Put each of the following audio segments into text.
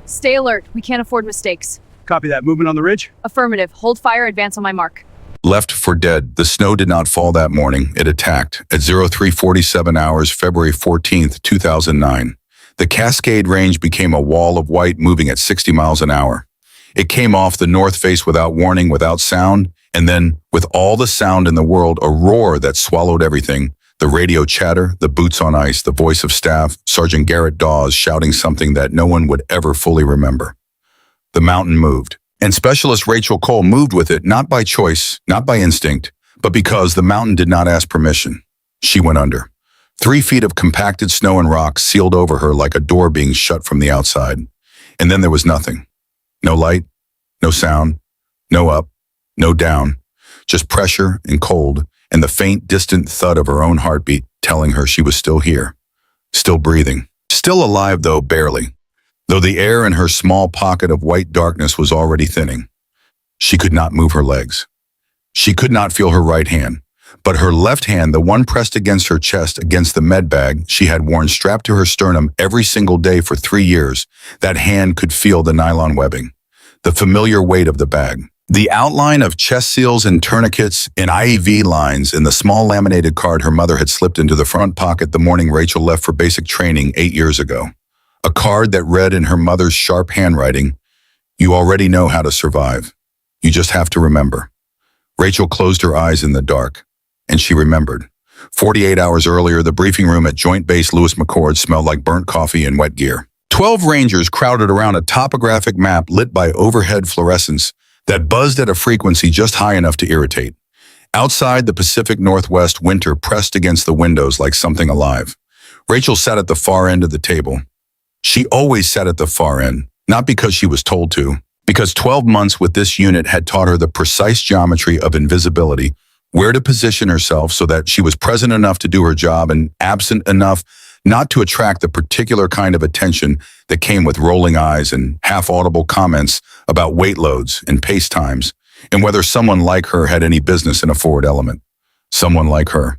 Stay alert. We can't afford mistakes. Copy that. Movement on the ridge? Affirmative. Hold fire. Advance on my mark. Left for dead. The snow did not fall that morning. It attacked. At 03:47 hours, February 14th, 2009. The Cascade Range became a wall of white moving at 60 miles an hour. It came off the north face without warning, without sound, and then, with all the sound in the world, a roar that swallowed everything. The radio chatter, the boots on ice, the voice of staff, Sergeant Garrett Dawes shouting something that no one would ever fully remember. The mountain moved, and Specialist Rachel Cole moved with it, not by choice, not by instinct, but because the mountain did not ask permission. She went under. 3 feet of compacted snow and rock sealed over her like a door being shut from the outside. And then there was nothing. No light, no sound, no up, no down, just pressure and cold, and the faint, distant thud of her own heartbeat telling her she was still here, still breathing, still alive though barely, though the air in her small pocket of white darkness was already thinning. She could not move her legs. She could not feel her right hand, but her left hand, the one pressed against her chest against the med bag she had worn strapped to her sternum every single day for 3 years, that hand could feel the nylon webbing, the familiar weight of the bag. The outline of chest seals and tourniquets and IEV lines in the small laminated card her mother had slipped into the front pocket the morning Rachel left for basic training 8 years ago. A card that read in her mother's sharp handwriting, "You already know how to survive. You just have to remember." Rachel closed her eyes in the dark, and she remembered. 48 hours earlier, the briefing room at Joint Base Lewis McChord smelled like burnt coffee and wet gear. 12 Rangers crowded around a topographic map lit by overhead fluorescence that buzzed at a frequency just high enough to irritate. Outside, the Pacific Northwest winter pressed against the windows like something alive. Rachel sat at the far end of the table. She always sat at the far end, not because she was told to, because 12 months with this unit had taught her the precise geometry of invisibility, where to position herself so that she was present enough to do her job and absent enough not to attract the particular kind of attention that came with rolling eyes and half-audible comments about weight loads and pace times, and whether someone like her had any business in a forward element. Someone like her.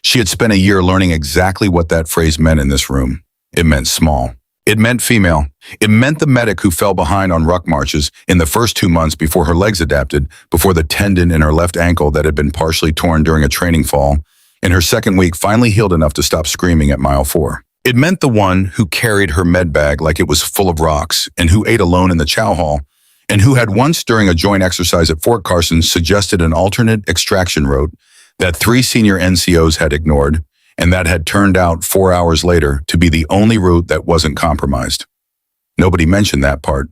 She had spent a year learning exactly what that phrase meant in this room. It meant small. It meant female. It meant the medic who fell behind on ruck marches in the first 2 months before her legs adapted, before the tendon in her left ankle that had been partially torn during a training fall, in her second week finally healed enough to stop screaming at mile 4. It meant the one who carried her med bag like it was full of rocks, and who ate alone in the chow hall, and who had once during a joint exercise at Fort Carson suggested an alternate extraction route that 3 senior NCOs had ignored, and that had turned out 4 hours later to be the only route that wasn't compromised. Nobody mentioned that part.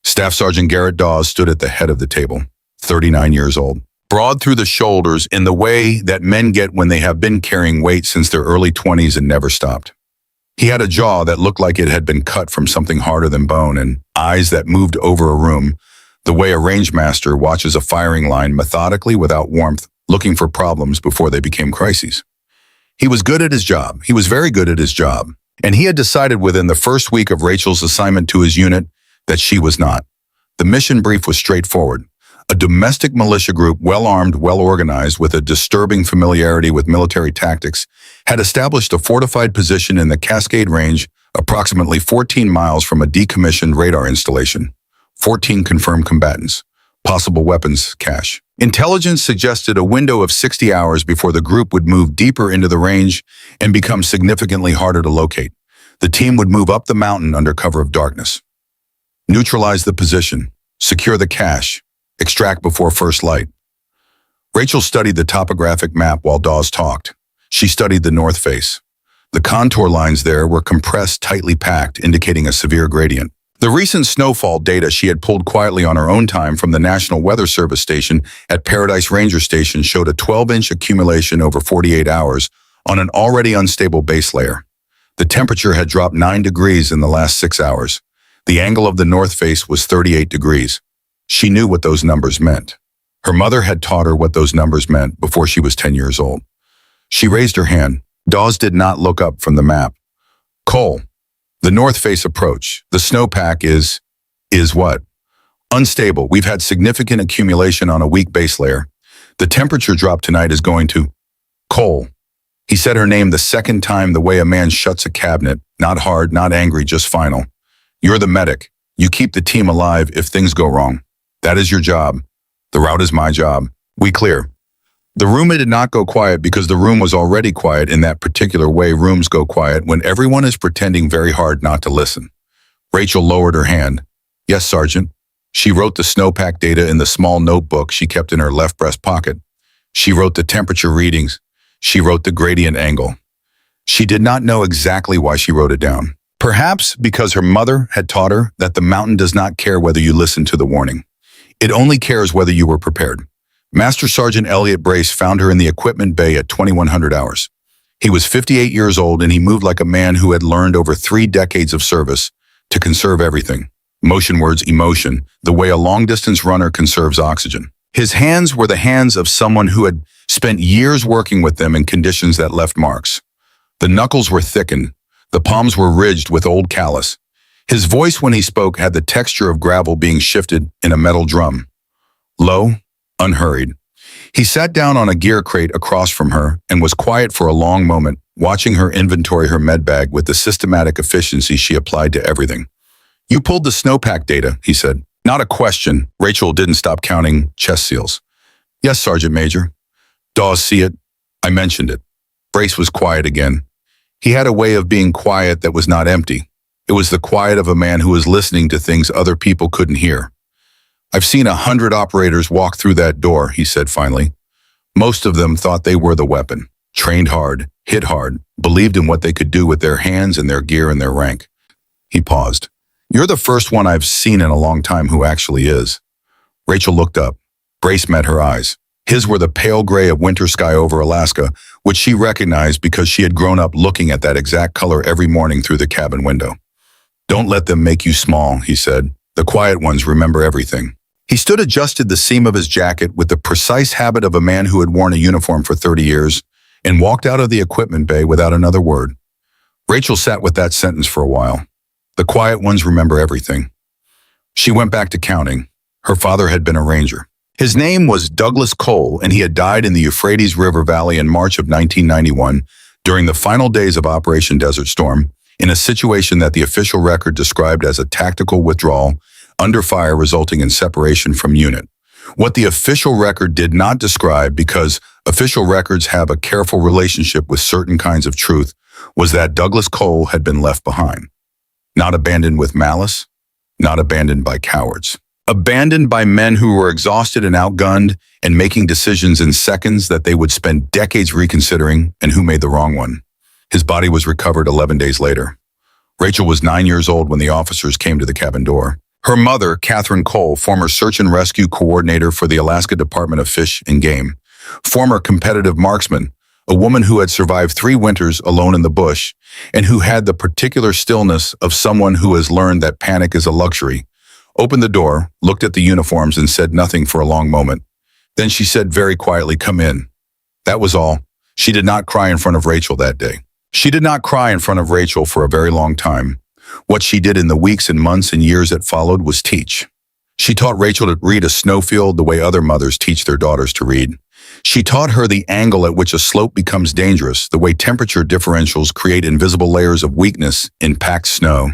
Staff Sergeant Garrett Dawes stood at the head of the table, 39 years old, broad through the shoulders in the way that men get when they have been carrying weight since their early 20s and never stopped. He had a jaw that looked like it had been cut from something harder than bone, and eyes that moved over a room, the way a rangemaster watches a firing line methodically without warmth, looking for problems before they became crises. He was good at his job. He was very good at his job. And he had decided within the first week of Rachel's assignment to his unit that she was not. The mission brief was straightforward. A domestic militia group, well-armed, well-organized, with a disturbing familiarity with military tactics, had established a fortified position in the Cascade Range, approximately 14 miles from a decommissioned radar installation. 14 confirmed combatants. Possible weapons cache. Intelligence suggested a window of 60 hours before the group would move deeper into the range and become significantly harder to locate. The team would move up the mountain under cover of darkness. Neutralize the position. Secure the cache. Extract before first light. Rachel studied the topographic map while Dawes talked. She studied the north face. The contour lines there were compressed, tightly packed, indicating a severe gradient. The recent snowfall data she had pulled quietly on her own time from the National Weather Service station at Paradise Ranger Station showed a 12-inch accumulation over 48 hours on an already unstable base layer. The temperature had dropped 9 degrees in the last 6 hours. The angle of the north face was 38 degrees. She knew what those numbers meant. Her mother had taught her what those numbers meant before she was 10 years old. She raised her hand. Dawes did not look up from the map. Cole, the north face approach. The snowpack is what? Unstable. We've had significant accumulation on a weak base layer. The temperature drop tonight is going to... Cole. He said her name the second time the way a man shuts a cabinet. Not hard, not angry, just final. You're the medic. You keep the team alive if things go wrong. That is your job. The route is my job. We clear. The room did not go quiet because the room was already quiet in that particular way rooms go quiet when everyone is pretending very hard not to listen. Rachel lowered her hand. Yes, Sergeant. She wrote the snowpack data in the small notebook she kept in her left breast pocket. She wrote the temperature readings. She wrote the gradient angle. She did not know exactly why she wrote it down. Perhaps because her mother had taught her that the mountain does not care whether you listen to the warning. It only cares whether you were prepared. Master Sergeant Elliot Brace found her in the equipment bay at 2100 hours. He was 58 years old and he moved like a man who had learned over 3 decades of service to conserve everything. Motion words emotion, the way a long-distance runner conserves oxygen. His hands were the hands of someone who had spent years working with them in conditions that left marks. The knuckles were thickened. The palms were ridged with old callus. His voice when he spoke had the texture of gravel being shifted in a metal drum. Low, unhurried. He sat down on a gear crate across from her and was quiet for a long moment, watching her inventory her med bag with the systematic efficiency she applied to everything. You pulled the snowpack data, he said. Not a question. Rachel didn't stop counting chest seals. Yes, Sergeant Major. Dawes see it. I mentioned it. Brace was quiet again. He had a way of being quiet that was not empty. It was the quiet of a man who was listening to things other people couldn't hear. I've seen 100 operators walk through that door, he said finally. Most of them thought they were the weapon, trained hard, hit hard, believed in what they could do with their hands and their gear and their rank. He paused. You're the first one I've seen in a long time who actually is. Rachel looked up. Brace met her eyes. His were the pale gray of winter sky over Alaska, which she recognized because she had grown up looking at that exact color every morning through the cabin window. Don't let them make you small, he said. The quiet ones remember everything. He stood adjusted the seam of his jacket with the precise habit of a man who had worn a uniform for 30 years and walked out of the equipment bay without another word. Rachel sat with that sentence for a while. The quiet ones remember everything. She went back to counting. Her father had been a ranger. His name was Douglas Cole, and he had died in the Euphrates River Valley in March of 1991 during the final days of Operation Desert Storm, in a situation that the official record described as a tactical withdrawal under fire resulting in separation from unit. What the official record did not describe, because official records have a careful relationship with certain kinds of truth, was that Douglas Cole had been left behind. Not abandoned with malice, not abandoned by cowards. Abandoned by men who were exhausted and outgunned and making decisions in seconds that they would spend decades reconsidering and who made the wrong one. His body was recovered 11 days later. Rachel was 9 years old when the officers came to the cabin door. Her mother, Catherine Cole, former search and rescue coordinator for the Alaska Department of Fish and Game, former competitive marksman, a woman who had survived 3 winters alone in the bush and who had the particular stillness of someone who has learned that panic is a luxury, opened the door, looked at the uniforms and said nothing for a long moment. Then she said very quietly, "Come in." That was all. She did not cry in front of Rachel that day. She did not cry in front of Rachel for a very long time. What she did in the weeks and months and years that followed was teach. She taught Rachel to read a snowfield the way other mothers teach their daughters to read. She taught her the angle at which a slope becomes dangerous, the way temperature differentials create invisible layers of weakness in packed snow,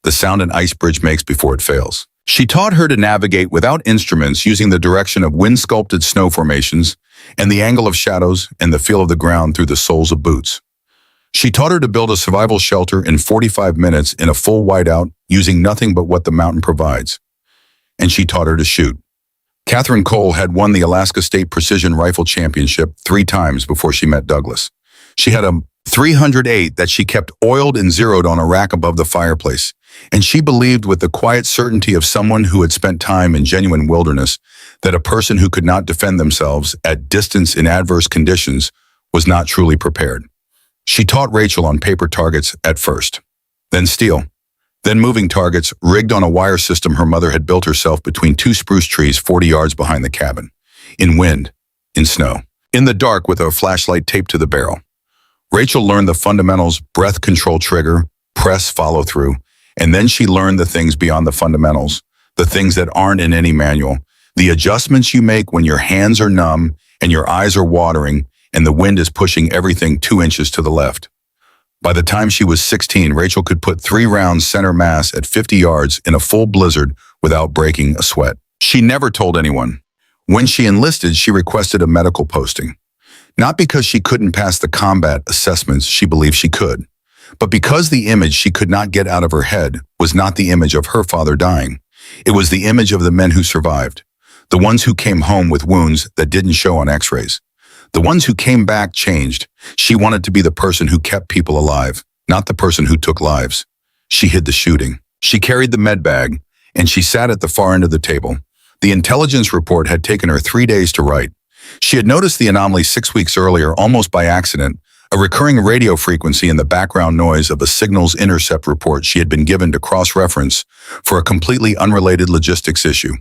the sound an ice bridge makes before it fails. She taught her to navigate without instruments using the direction of wind-sculpted snow formations and the angle of shadows and the feel of the ground through the soles of boots. She taught her to build a survival shelter in 45 minutes in a full whiteout using nothing but what the mountain provides. And she taught her to shoot. Catherine Cole had won the Alaska State Precision Rifle Championship 3 times before she met Douglas. She had a .308 that she kept oiled and zeroed on a rack above the fireplace, and she believed with the quiet certainty of someone who had spent time in genuine wilderness that a person who could not defend themselves at distance in adverse conditions was not truly prepared. She taught Rachel on paper targets at first, then steel, then moving targets rigged on a wire system her mother had built herself between 2 spruce trees 40 yards behind the cabin, in wind, in snow, in the dark with a flashlight taped to the barrel. Rachel learned the fundamentals: breath control trigger, press follow through, and then she learned the things beyond the fundamentals, the things that aren't in any manual, the adjustments you make when your hands are numb and your eyes are watering and the wind is pushing everything 2 inches to the left. By the time she was 16, Rachel could put 3 rounds center mass at 50 yards in a full blizzard without breaking a sweat. She never told anyone. When she enlisted, she requested a medical posting. Not because she couldn't pass the combat assessments she believed she could, but because the image she could not get out of her head was not the image of her father dying. It was the image of the men who survived, the ones who came home with wounds that didn't show on x-rays. The ones who came back changed. She wanted to be the person who kept people alive, not the person who took lives. She hid the shooting. She carried the med bag, and she sat at the far end of the table. The intelligence report had taken her 3 days to write. She had noticed the anomaly 6 weeks earlier, almost by accident, a recurring radio frequency in the background noise of a signals intercept report she had been given to cross-reference for a completely unrelated logistics issue.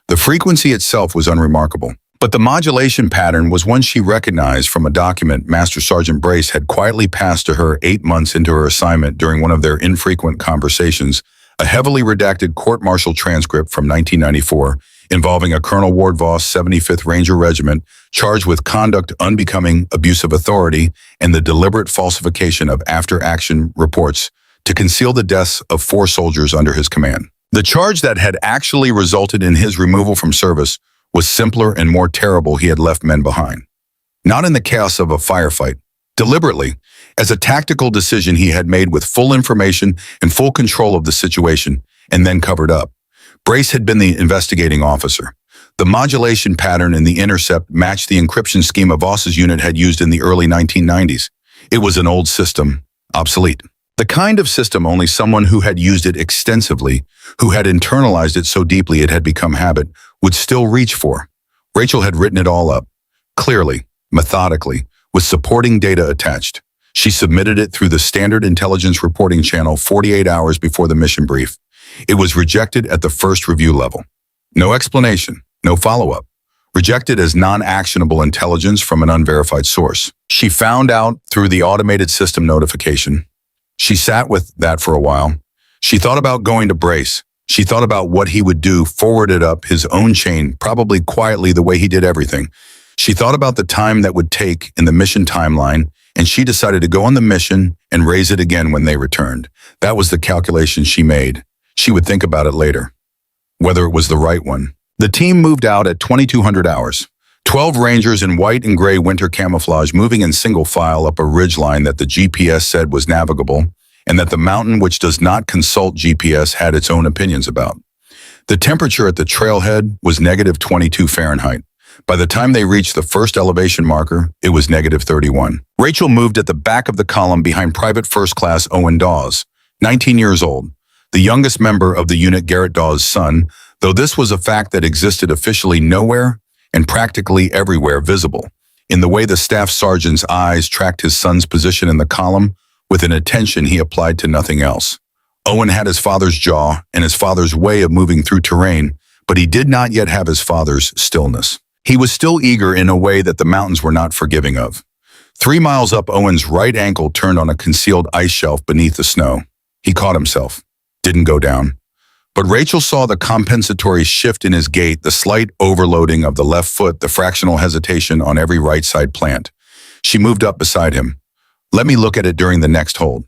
The frequency itself was unremarkable, but the modulation pattern was one she recognized from a document Master Sergeant Brace had quietly passed to her 8 months into her assignment during one of their infrequent conversations, a heavily redacted court-martial transcript from 1994 involving a Colonel Ward Voss 75th Ranger Regiment charged with conduct unbecoming abuse of authority and the deliberate falsification of after-action reports to conceal the deaths of 4 soldiers under his command. The charge that had actually resulted in his removal from service was simpler and more terrible. He had left men behind. Not in the chaos of a firefight. Deliberately, as a tactical decision he had made with full information and full control of the situation, and then covered up. Brace had been the investigating officer. The modulation pattern in the intercept matched the encryption scheme Voss's unit had used in the early 1990s. It was an old system, obsolete. The kind of system only someone who had used it extensively, who had internalized it so deeply it had become habit, would still reach for. Rachel had written it all up, clearly, methodically, with supporting data attached. She submitted it through the standard intelligence reporting channel 48 hours before the mission brief. It was rejected at the first review level. No explanation, no follow-up. Rejected as non-actionable intelligence from an unverified source. She found out through the automated system notification. She sat with that for a while. She thought about going to Brace. She thought about what he would do, forwarded up his own chain, probably quietly the way he did everything. She thought about the time that would take in the mission timeline, and she decided to go on the mission and raise it again when they returned. That was the calculation she made. She would think about it later, whether it was the right one. The team moved out at 2200 hours. 12 Rangers in white and gray winter camouflage moving in single file up a ridgeline that the GPS said was navigable, and that the mountain which does not consult GPS had its own opinions about. The temperature at the trailhead was -22 Fahrenheit. By the time they reached the first elevation marker, it was -31. Rachel moved at the back of the column behind Private First Class Owen Dawes, 19 years old, the youngest member of the unit, Garrett Dawes' son, though this was a fact that existed officially nowhere and practically everywhere visible, in the way the staff sergeant's eyes tracked his son's position in the column with an attention he applied to nothing else. Owen had his father's jaw and his father's way of moving through terrain, but he did not yet have his father's stillness. He was still eager in a way that the mountains were not forgiving of. 3 miles up, Owen's right ankle turned on a concealed ice shelf beneath the snow. He caught himself. Didn't go down. But Rachel saw the compensatory shift in his gait, the slight overloading of the left foot, the fractional hesitation on every right side plant. She moved up beside him. Let me look at it during the next hold.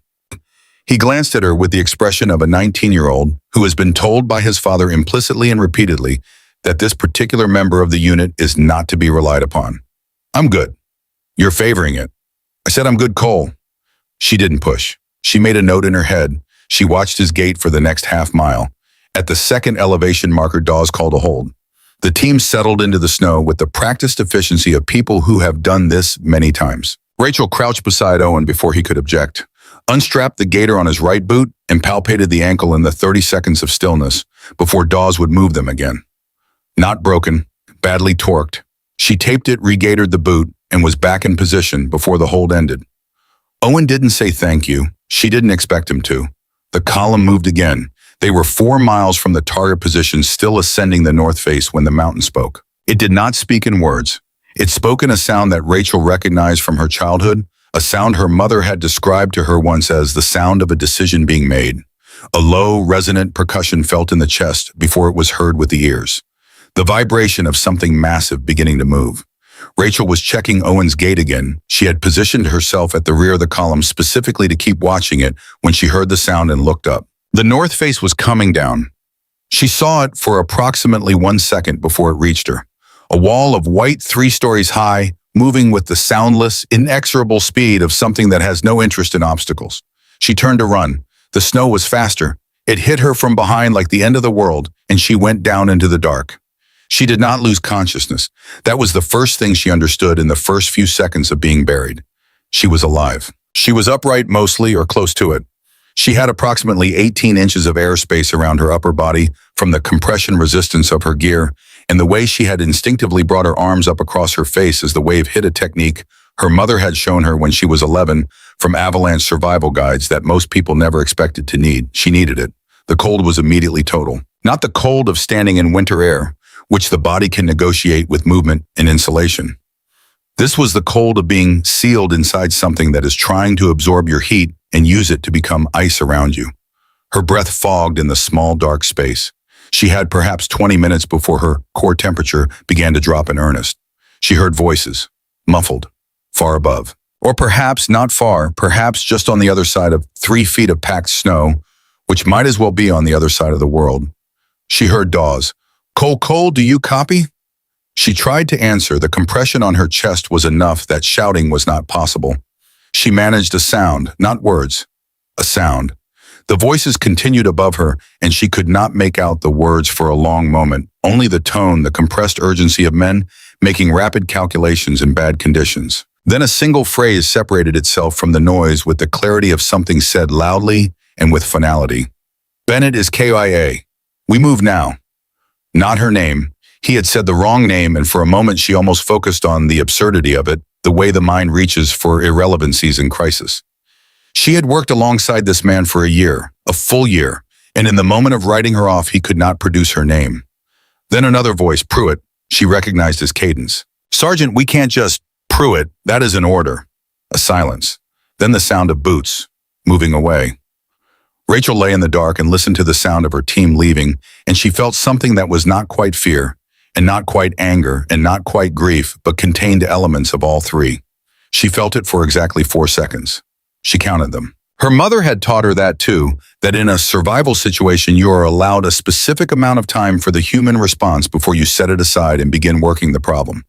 He glanced at her with the expression of a 19-year-old who has been told by his father implicitly and repeatedly that this particular member of the unit is not to be relied upon. I'm good. You're favoring it. I said I'm good, Cole. She didn't push. She made a note in her head. She watched his gait for the next half mile. At the second elevation marker, Dawes called a hold. The team settled into the snow with the practiced efficiency of people who have done this many times. Rachel crouched beside Owen before he could object, unstrapped the gaiter on his right boot, and palpated the ankle in the 30 seconds of stillness before Dawes would move them again. Not broken, badly torqued. She taped it, regaitered the boot, and was back in position before the hold ended. Owen didn't say thank you. She didn't expect him to. The column moved again. They were 4 miles from the target position, still ascending the north face when the mountain spoke. It did not speak in words. It spoke in a sound that Rachel recognized from her childhood, a sound her mother had described to her once as the sound of a decision being made. A low, resonant percussion felt in the chest before it was heard with the ears. The vibration of something massive beginning to move. Rachel was checking Owen's gate again. She had positioned herself at the rear of the column specifically to keep watching it when she heard the sound and looked up. The north face was coming down. She saw it for approximately 1 second before it reached her. A wall of white 3 stories high, moving with the soundless, inexorable speed of something that has no interest in obstacles. She turned to run. The snow was faster. It hit her from behind like the end of the world, and she went down into the dark. She did not lose consciousness. That was the first thing she understood in the first few seconds of being buried. She was alive. She was upright mostly or close to it. She had approximately 18 inches of airspace around her upper body from the compression resistance of her gear and the way she had instinctively brought her arms up across her face as the wave hit a technique her mother had shown her when she was 11 from avalanche survival guides that most people never expected to need. She needed it. The cold was immediately total. Not the cold of standing in winter air, which the body can negotiate with movement and insulation. This was the cold of being sealed inside something that is trying to absorb your heat and use it to become ice around you. Her breath fogged in the small, dark space. She had perhaps 20 minutes before her core temperature began to drop in earnest. She heard voices, muffled, far above. Or perhaps not far, perhaps just on the other side of 3 feet of packed snow, which might as well be on the other side of the world. She heard Dawes. Cole, do you copy? She tried to answer. The compression on her chest was enough that shouting was not possible. She managed a sound, not words, a sound. The voices continued above her, and she could not make out the words for a long moment, only the tone, the compressed urgency of men making rapid calculations in bad conditions. Then a single phrase separated itself from the noise with the clarity of something said loudly and with finality. Bennett is KIA. We move now. Not her name. He had said the wrong name, and for a moment she almost focused on the absurdity of it, the way the mind reaches for irrelevancies in crisis. She had worked alongside this man for a year, a full year, and in the moment of writing her off, he could not produce her name. Then another voice, Pruitt. She recognized his cadence. Sergeant, we can't just Pruitt. That is an order. A silence. Then the sound of boots, moving away. Rachel lay in the dark and listened to the sound of her team leaving, and she felt something that was not quite fear, and not quite anger, and not quite grief, but contained elements of all three. She felt it for exactly 4 seconds. She counted them. Her mother had taught her that too, that in a survival situation you are allowed a specific amount of time for the human response before you set it aside and begin working the problem.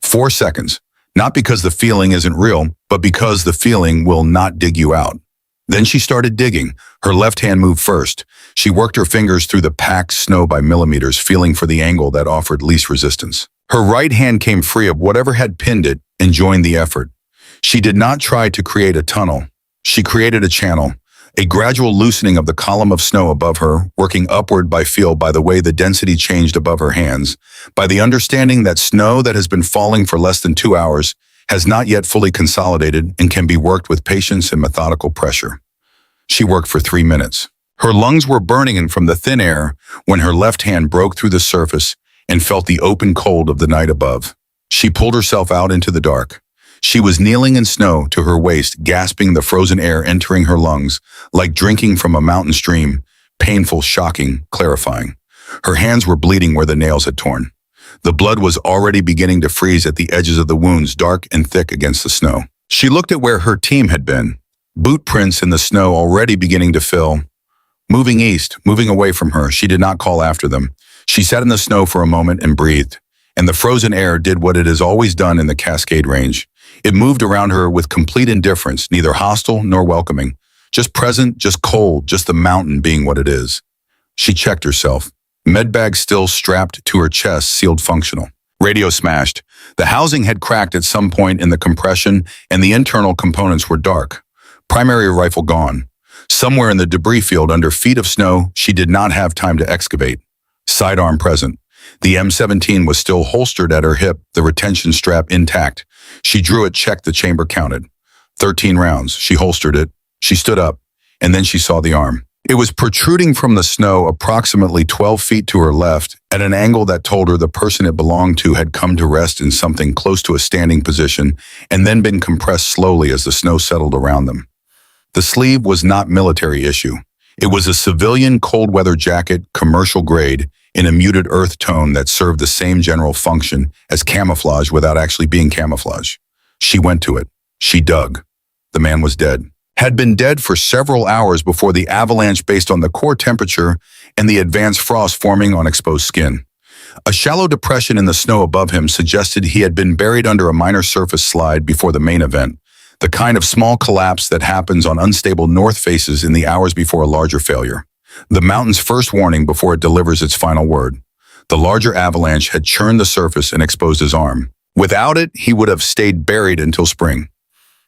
4 seconds, not because the feeling isn't real, but because the feeling will not dig you out. Then she started digging. Her left hand moved first. She worked her fingers through the packed snow by millimeters, feeling for the angle that offered least resistance. Her right hand came free of whatever had pinned it and joined the effort. She did not try to create a tunnel. She created a channel, a gradual loosening of the column of snow above her, working upward by feel by the way the density changed above her hands, by the understanding that snow that has been falling for less than 2 hours has not yet fully consolidated and can be worked with patience and methodical pressure. She worked for 3 minutes. Her lungs were burning from the thin air when her left hand broke through the surface and felt the open cold of the night above. She pulled herself out into the dark. She was kneeling in snow to her waist, gasping the frozen air entering her lungs, like drinking from a mountain stream, painful, shocking, clarifying. Her hands were bleeding where the nails had torn. The blood was already beginning to freeze at the edges of the wounds, dark and thick against the snow. She looked at where her team had been, boot prints in the snow already beginning to fill. Moving east, moving away from her, she did not call after them. She sat in the snow for a moment and breathed, and the frozen air did what it has always done in the Cascade Range. It moved around her with complete indifference, neither hostile nor welcoming. Just present, just cold, just the mountain being what it is. She checked herself. Medbag still strapped to her chest, sealed functional. Radio smashed. The housing had cracked at some point in the compression, and the internal components were dark. Primary rifle gone. Somewhere in the debris field under feet of snow, she did not have time to excavate. Sidearm present. The M17 was still holstered at her hip, the retention strap intact. She drew it, checked the chamber, counted. 13 rounds. She holstered it. She stood up, and then she saw the arm. It was protruding from the snow approximately 12 feet to her left, at an angle that told her the person it belonged to had come to rest in something close to a standing position and then been compressed slowly as the snow settled around them. The sleeve was not military issue. It was a civilian cold weather jacket, commercial grade, in a muted earth tone that served the same general function as camouflage without actually being camouflage. She went to it. She dug. The man was dead. Had been dead for several hours before the avalanche based on the core temperature and the advanced frost forming on exposed skin. A shallow depression in the snow above him suggested he had been buried under a minor surface slide before the main event, the kind of small collapse that happens on unstable north faces in the hours before a larger failure. The mountain's first warning before it delivers its final word. The larger avalanche had churned the surface and exposed his arm. Without it, he would have stayed buried until spring.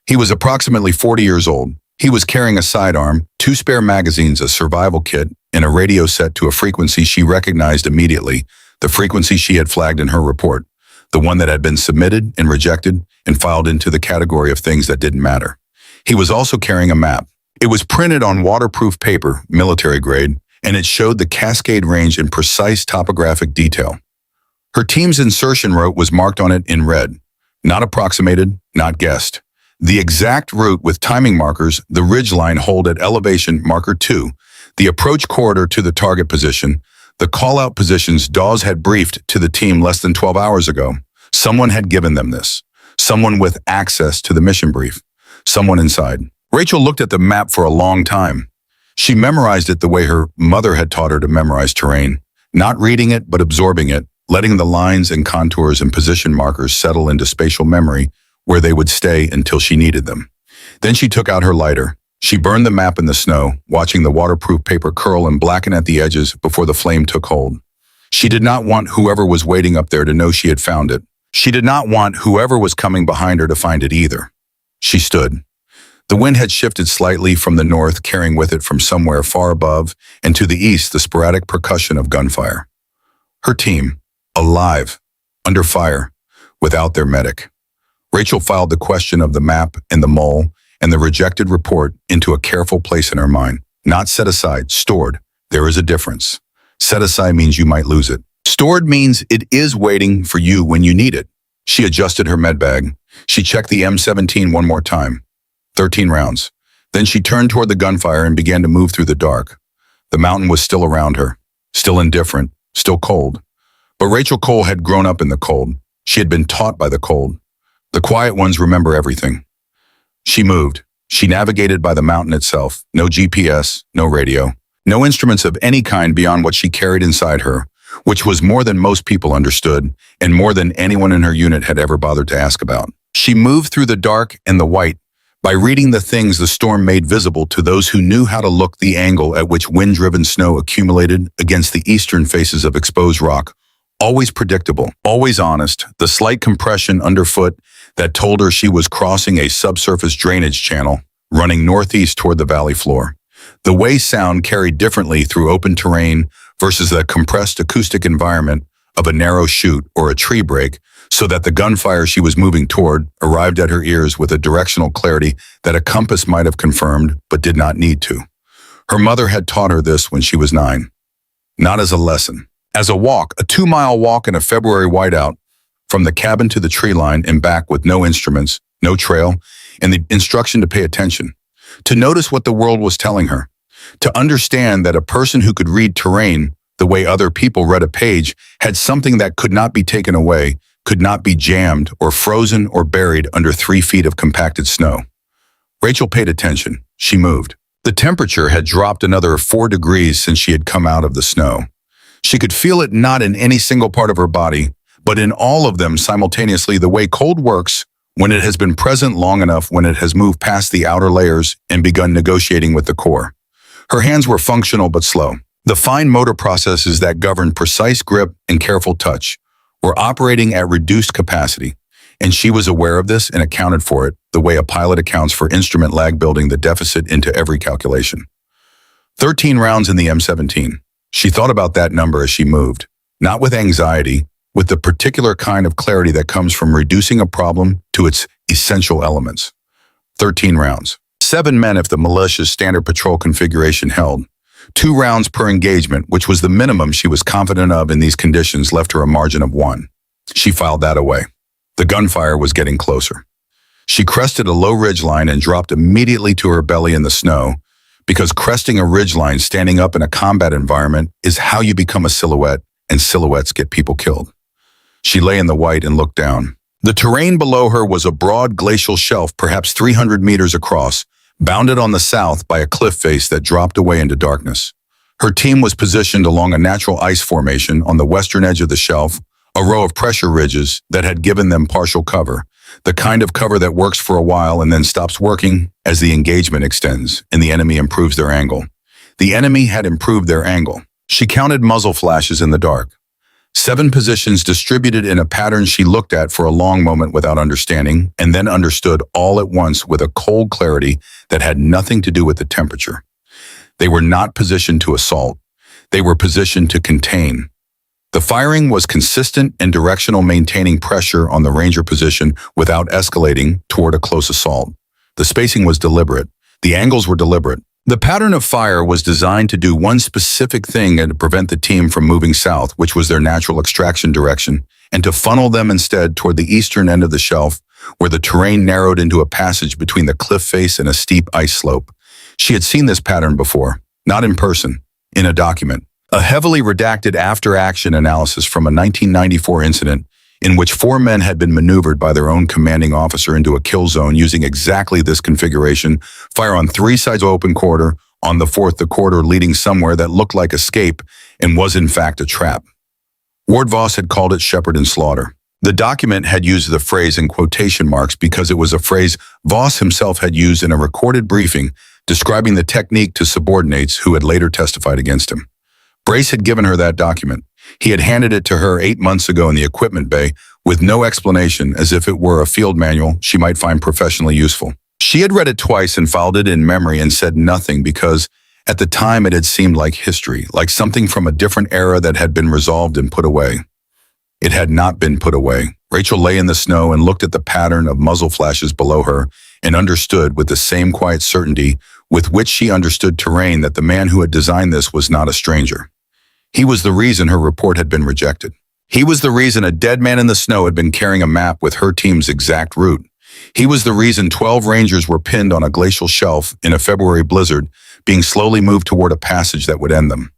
He was approximately 40 years old. He was carrying a sidearm, 2 spare magazines, a survival kit, and a radio set to a frequency she recognized immediately, the frequency she had flagged in her report, the one that had been submitted and rejected and filed into the category of things that didn't matter. He was also carrying a map. It was printed on waterproof paper, military grade, and it showed the Cascade Range in precise topographic detail. Her team's insertion route was marked on it in red. Not approximated, not guessed. The exact route with timing markers, the ridgeline hold at elevation marker 2, the approach corridor to the target position, the call-out positions Dawes had briefed to the team less than 12 hours ago. Someone had given them this. Someone with access to the mission brief. Someone inside. Rachel looked at the map for a long time. She memorized it the way her mother had taught her to memorize terrain, not reading it but absorbing it, letting the lines and contours and position markers settle into spatial memory where they would stay until she needed them. Then she took out her lighter. She burned the map in the snow, watching the waterproof paper curl and blacken at the edges before the flame took hold. She did not want whoever was waiting up there to know she had found it. She did not want whoever was coming behind her to find it either. She stood. The wind had shifted slightly from the north, carrying with it from somewhere far above, and to the east the sporadic percussion of gunfire. Her team, alive, under fire, without their medic. Rachel filed the question of the map and the mole and the rejected report into a careful place in her mind. Not set aside, stored. There is a difference. Set aside means you might lose it. Stored means it is waiting for you when you need it. She adjusted her med bag. She checked the M17 one more time. 13 rounds. Then she turned toward the gunfire and began to move through the dark. The mountain was still around her, still indifferent, still cold. But Rachel Cole had grown up in the cold. She had been taught by the cold. The quiet ones remember everything. She moved. She navigated by the mountain itself. No GPS, no radio, no instruments of any kind beyond what she carried inside her, which was more than most people understood and more than anyone in her unit had ever bothered to ask about. She moved through the dark and the white by reading the things the storm made visible to those who knew how to look the angle at which wind-driven snow accumulated against the eastern faces of exposed rock. Always predictable, always honest, the slight compression underfoot that told her she was crossing a subsurface drainage channel running northeast toward the valley floor. The way sound carried differently through open terrain versus the compressed acoustic environment of a narrow chute or a tree break, so that the gunfire she was moving toward arrived at her ears with a directional clarity that a compass might have confirmed but did not need to. Her mother had taught her this when she was 9. Not as a lesson. As a walk, a 2-mile walk in a February whiteout, from the cabin to the tree line and back with no instruments, no trail, and the instruction to pay attention, to notice what the world was telling her, to understand that a person who could read terrain the way other people read a page had something that could not be taken away, could not be jammed or frozen or buried under 3 feet of compacted snow. Rachel paid attention. She moved. The temperature had dropped another 4 degrees since she had come out of the snow. She could feel it not in any single part of her body, but in all of them simultaneously, the way cold works when it has been present long enough, when it has moved past the outer layers and begun negotiating with the core. Her hands were functional but slow. The fine motor processes that govern precise grip and careful touch were operating at reduced capacity, and she was aware of this and accounted for it the way a pilot accounts for instrument lag, building the deficit into every calculation. 13 rounds in the M17. She thought about that number as she moved, not with anxiety, with the particular kind of clarity that comes from reducing a problem to its essential elements. 13 rounds. 7 men if the militia's standard patrol configuration held. 2 rounds per engagement, which was the minimum she was confident of in these conditions, left her a margin of 1. She filed that away. The gunfire was getting closer. She crested a low ridgeline and dropped immediately to her belly in the snow, because cresting a ridgeline standing up in a combat environment is how you become a silhouette and silhouettes get people killed. She lay in the white and looked down. The terrain below her was a broad glacial shelf, perhaps 300 meters across, bounded on the south by a cliff face that dropped away into darkness. Her team was positioned along a natural ice formation on the western edge of the shelf, a row of pressure ridges that had given them partial cover, the kind of cover that works for a while and then stops working as the engagement extends and the enemy improves their angle. The enemy had improved their angle. She counted muzzle flashes in the dark. 7 positions distributed in a pattern she looked at for a long moment without understanding, and then understood all at once with a cold clarity that had nothing to do with the temperature. They were not positioned to assault. They were positioned to contain. The firing was consistent and directional, maintaining pressure on the Ranger position without escalating toward a close assault. The spacing was deliberate. The angles were deliberate. The pattern of fire was designed to do one specific thing and to prevent the team from moving south, which was their natural extraction direction, and to funnel them instead toward the eastern end of the shelf, where the terrain narrowed into a passage between the cliff face and a steep ice slope. She had seen this pattern before, not in person, in a document. A heavily redacted after-action analysis from a 1994 incident in which 4 men had been maneuvered by their own commanding officer into a kill zone using exactly this configuration, fire on 3 sides of open corridor, on the 4th the corridor leading somewhere that looked like escape and was in fact a trap. Ward Voss had called it shepherd and slaughter. The document had used the phrase in quotation marks because it was a phrase Voss himself had used in a recorded briefing describing the technique to subordinates who had later testified against him. Brace had given her that document. He had handed it to her 8 months ago in the equipment bay with no explanation, as if it were a field manual she might find professionally useful. She had read it twice and filed it in memory and said nothing because at the time it had seemed like history, like something from a different era that had been resolved and put away. It had not been put away. Rachel lay in the snow and looked at the pattern of muzzle flashes below her and understood with the same quiet certainty with which she understood terrain that the man who had designed this was not a stranger. He was the reason her report had been rejected. He was the reason a dead man in the snow had been carrying a map with her team's exact route. He was the reason 12 Rangers were pinned on a glacial shelf in a February blizzard, being slowly moved toward a passage that would end them.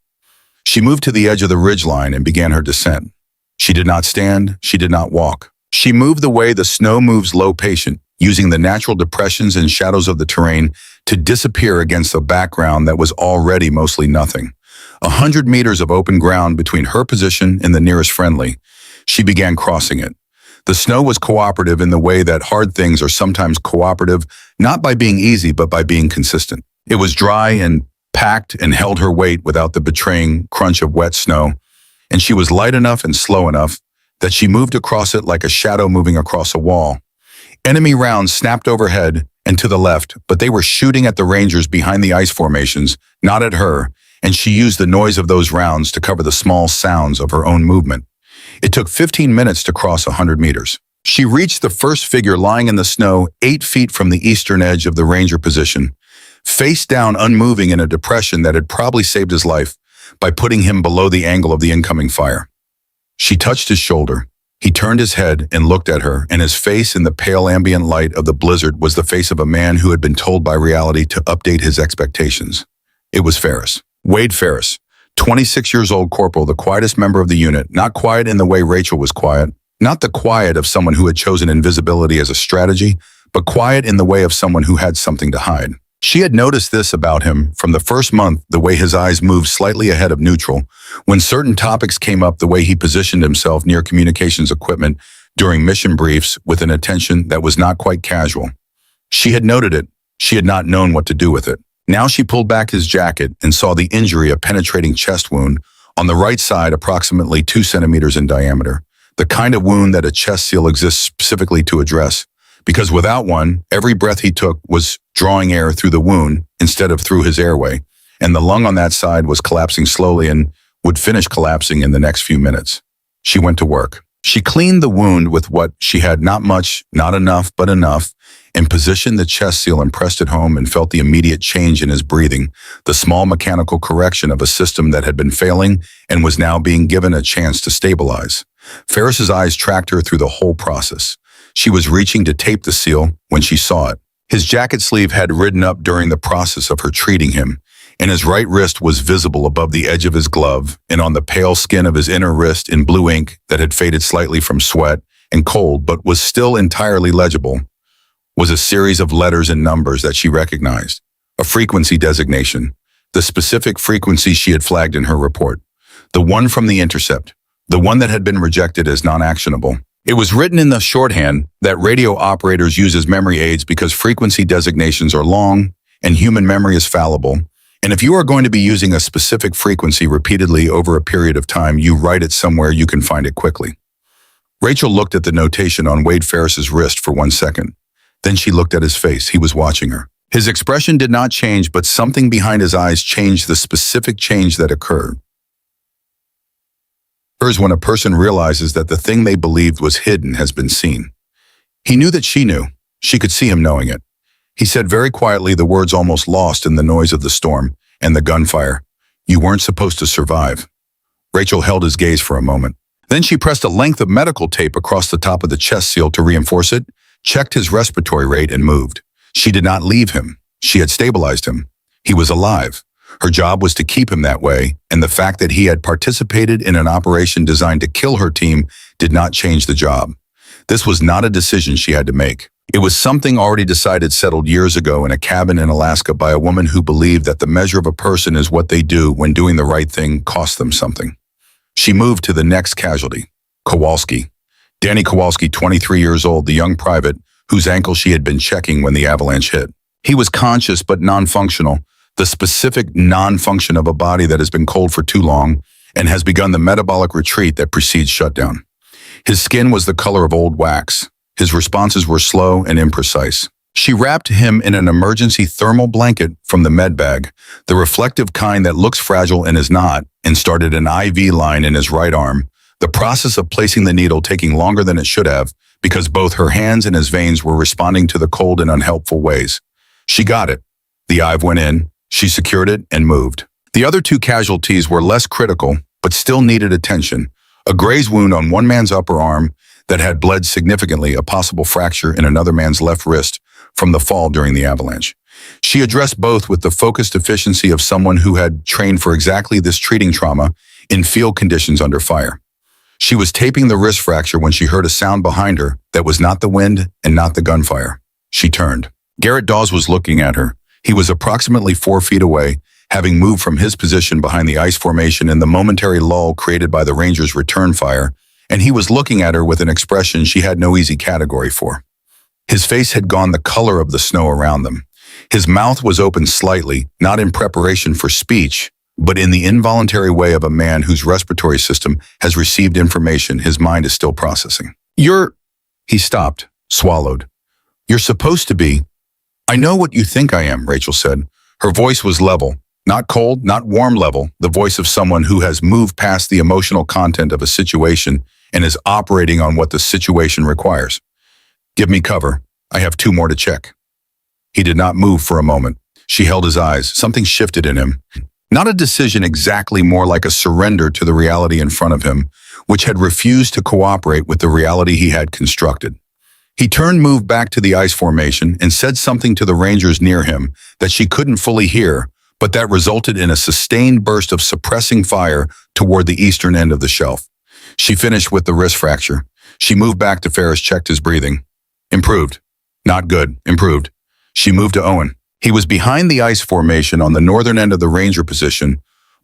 She moved to the edge of the ridgeline and began her descent. She did not stand, she did not walk. She moved the way the snow moves low patient, using the natural depressions and shadows of the terrain to disappear against a background that was already mostly nothing. 100 meters of open ground between her position and the nearest friendly. She began crossing it. The snow was cooperative in the way that hard things are sometimes cooperative, not by being easy, but by being consistent. It was dry and packed and held her weight without the betraying crunch of wet snow, and she was light enough and slow enough that she moved across it like a shadow moving across a wall. Enemy rounds snapped overhead and to the left, but they were shooting at the Rangers behind the ice formations, not at her, and she used the noise of those rounds to cover the small sounds of her own movement. It took 15 minutes to cross 100 meters. She reached the first figure lying in the snow 8 feet from the eastern edge of the Ranger position, face down, unmoving in a depression that had probably saved his life by putting him below the angle of the incoming fire. She touched his shoulder. He turned his head and looked at her, and his face in the pale ambient light of the blizzard was the face of a man who had been told by reality to update his expectations. It was Ferris. Wade Ferris, 26 years old corporal, the quietest member of the unit, not quiet in the way Rachel was quiet, not the quiet of someone who had chosen invisibility as a strategy, but quiet in the way of someone who had something to hide. She had noticed this about him from the first month, the way his eyes moved slightly ahead of neutral, when certain topics came up, the way he positioned himself near communications equipment during mission briefs with an attention that was not quite casual. She had noted it. She had not known what to do with it. Now she pulled back his jacket and saw the injury, a penetrating chest wound, on the right side approximately 2 centimeters in diameter, the kind of wound that a chest seal exists specifically to address, because without one, every breath he took was drawing air through the wound instead of through his airway, and the lung on that side was collapsing slowly and would finish collapsing in the next few minutes. She went to work. She cleaned the wound with what she had, not much, not enough, but enough, and positioned the chest seal and pressed it home and felt the immediate change in his breathing, the small mechanical correction of a system that had been failing and was now being given a chance to stabilize. Ferris's eyes tracked her through the whole process. She was reaching to tape the seal when she saw it. His jacket sleeve had ridden up during the process of her treating him, and his right wrist was visible above the edge of his glove, and on the pale skin of his inner wrist in blue ink that had faded slightly from sweat and cold but was still entirely legible, was a series of letters and numbers that she recognized, a frequency designation, the specific frequency she had flagged in her report, the one from the intercept, the one that had been rejected as non-actionable. It was written in the shorthand that radio operators use as memory aids because frequency designations are long and human memory is fallible. And if you are going to be using a specific frequency repeatedly over a period of time, you write it somewhere you can find it quickly. Rachel looked at the notation on Wade Ferris's wrist for 1 second. Then she looked at his face. He was watching her. His expression did not change, but something behind his eyes changed, the specific change that occurred. Hers when a person realizes that the thing they believed was hidden has been seen. He knew that she knew. She could see him knowing it. He said very quietly, the words almost lost in the noise of the storm and the gunfire. "You weren't supposed to survive." Rachel held his gaze for a moment. Then she pressed a length of medical tape across the top of the chest seal to reinforce it, checked his respiratory rate, and moved. She did not leave him. She had stabilized him. He was alive. Her job was to keep him that way, and the fact that he had participated in an operation designed to kill her team did not change the job. This was not a decision she had to make. It was something already decided, settled years ago in a cabin in Alaska by a woman who believed that the measure of a person is what they do when doing the right thing costs them something. She moved to the next casualty, Kowalski. Danny Kowalski, 23 years old, the young private whose ankle she had been checking when the avalanche hit. He was conscious but non-functional, the specific non-function of a body that has been cold for too long and has begun the metabolic retreat that precedes shutdown. His skin was the color of old wax. His responses were slow and imprecise. She wrapped him in an emergency thermal blanket from the med bag, the reflective kind that looks fragile and is not, and started an IV line in his right arm, the process of placing the needle taking longer than it should have because both her hands and his veins were responding to the cold in unhelpful ways. She got it. The IV went in, she secured it, and moved. The other two casualties were less critical, but still needed attention. A graze wound on one man's upper arm that had bled significantly, a possible fracture in another man's left wrist from the fall during the avalanche. She addressed both with the focused efficiency of someone who had trained for exactly this, treating trauma in field conditions under fire. She was taping the wrist fracture when she heard a sound behind her that was not the wind and not the gunfire. She turned. Garrett Dawes was looking at her. He was approximately 4 feet away, having moved from his position behind the ice formation in the momentary lull created by the Rangers' return fire, and he was looking at her with an expression she had no easy category for. His face had gone the color of the snow around them. His mouth was open slightly, not in preparation for speech, but in the involuntary way of a man whose respiratory system has received information his mind is still processing. He stopped, swallowed. "You're supposed to be." "I know what you think I am," Rachel said. Her voice was level, not cold, not warm level, the voice of someone who has moved past the emotional content of a situation and is operating on what the situation requires. "Give me cover. I have 2 more to check." He did not move for a moment. She held his eyes. Something shifted in him. Not a decision exactly, more like a surrender to the reality in front of him, which had refused to cooperate with the reality he had constructed. He turned, moved back to the ice formation, and said something to the Rangers near him that she couldn't fully hear, but that resulted in a sustained burst of suppressing fire toward the eastern end of the shelf. She finished with the wrist fracture. She moved back to Ferris, checked his breathing. Improved. Not good. Improved. She moved to Owen. He was behind the ice formation on the northern end of the Ranger position,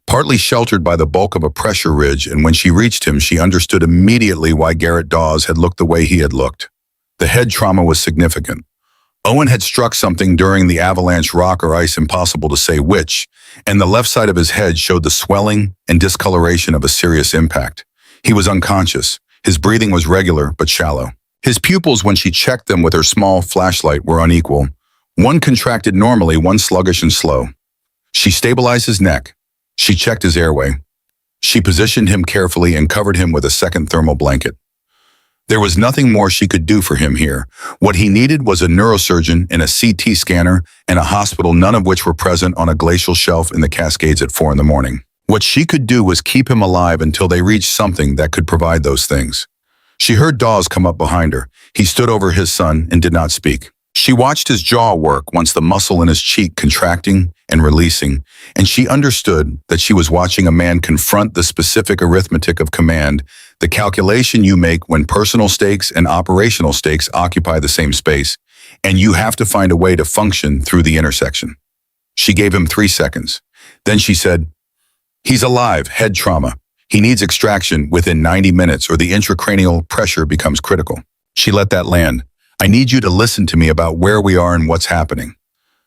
partly sheltered by the bulk of a pressure ridge, and when she reached him, she understood immediately why Garrett Dawes had looked the way he had looked. The head trauma was significant. Owen had struck something during the avalanche, rock or ice, impossible to say which, and the left side of his head showed the swelling and discoloration of a serious impact. He was unconscious. His breathing was regular but shallow. His pupils, when she checked them with her small flashlight, were unequal. One contracted normally, one sluggish and slow. She stabilized his neck. She checked his airway. She positioned him carefully and covered him with a second thermal blanket. There was nothing more she could do for him here. What he needed was a neurosurgeon and a CT scanner and a hospital, none of which were present on a glacial shelf in the Cascades at 4 a.m. What she could do was keep him alive until they reached something that could provide those things. She heard Dawes come up behind her. He stood over his son and did not speak. She watched his jaw work once, the muscle in his cheek contracting and releasing, and she understood that she was watching a man confront the specific arithmetic of command, the calculation you make when personal stakes and operational stakes occupy the same space, and you have to find a way to function through the intersection. She gave him 3 seconds. Then she said, "He's alive, head trauma. He needs extraction within 90 minutes or the intracranial pressure becomes critical." She let that land. "I need you to listen to me about where we are and what's happening."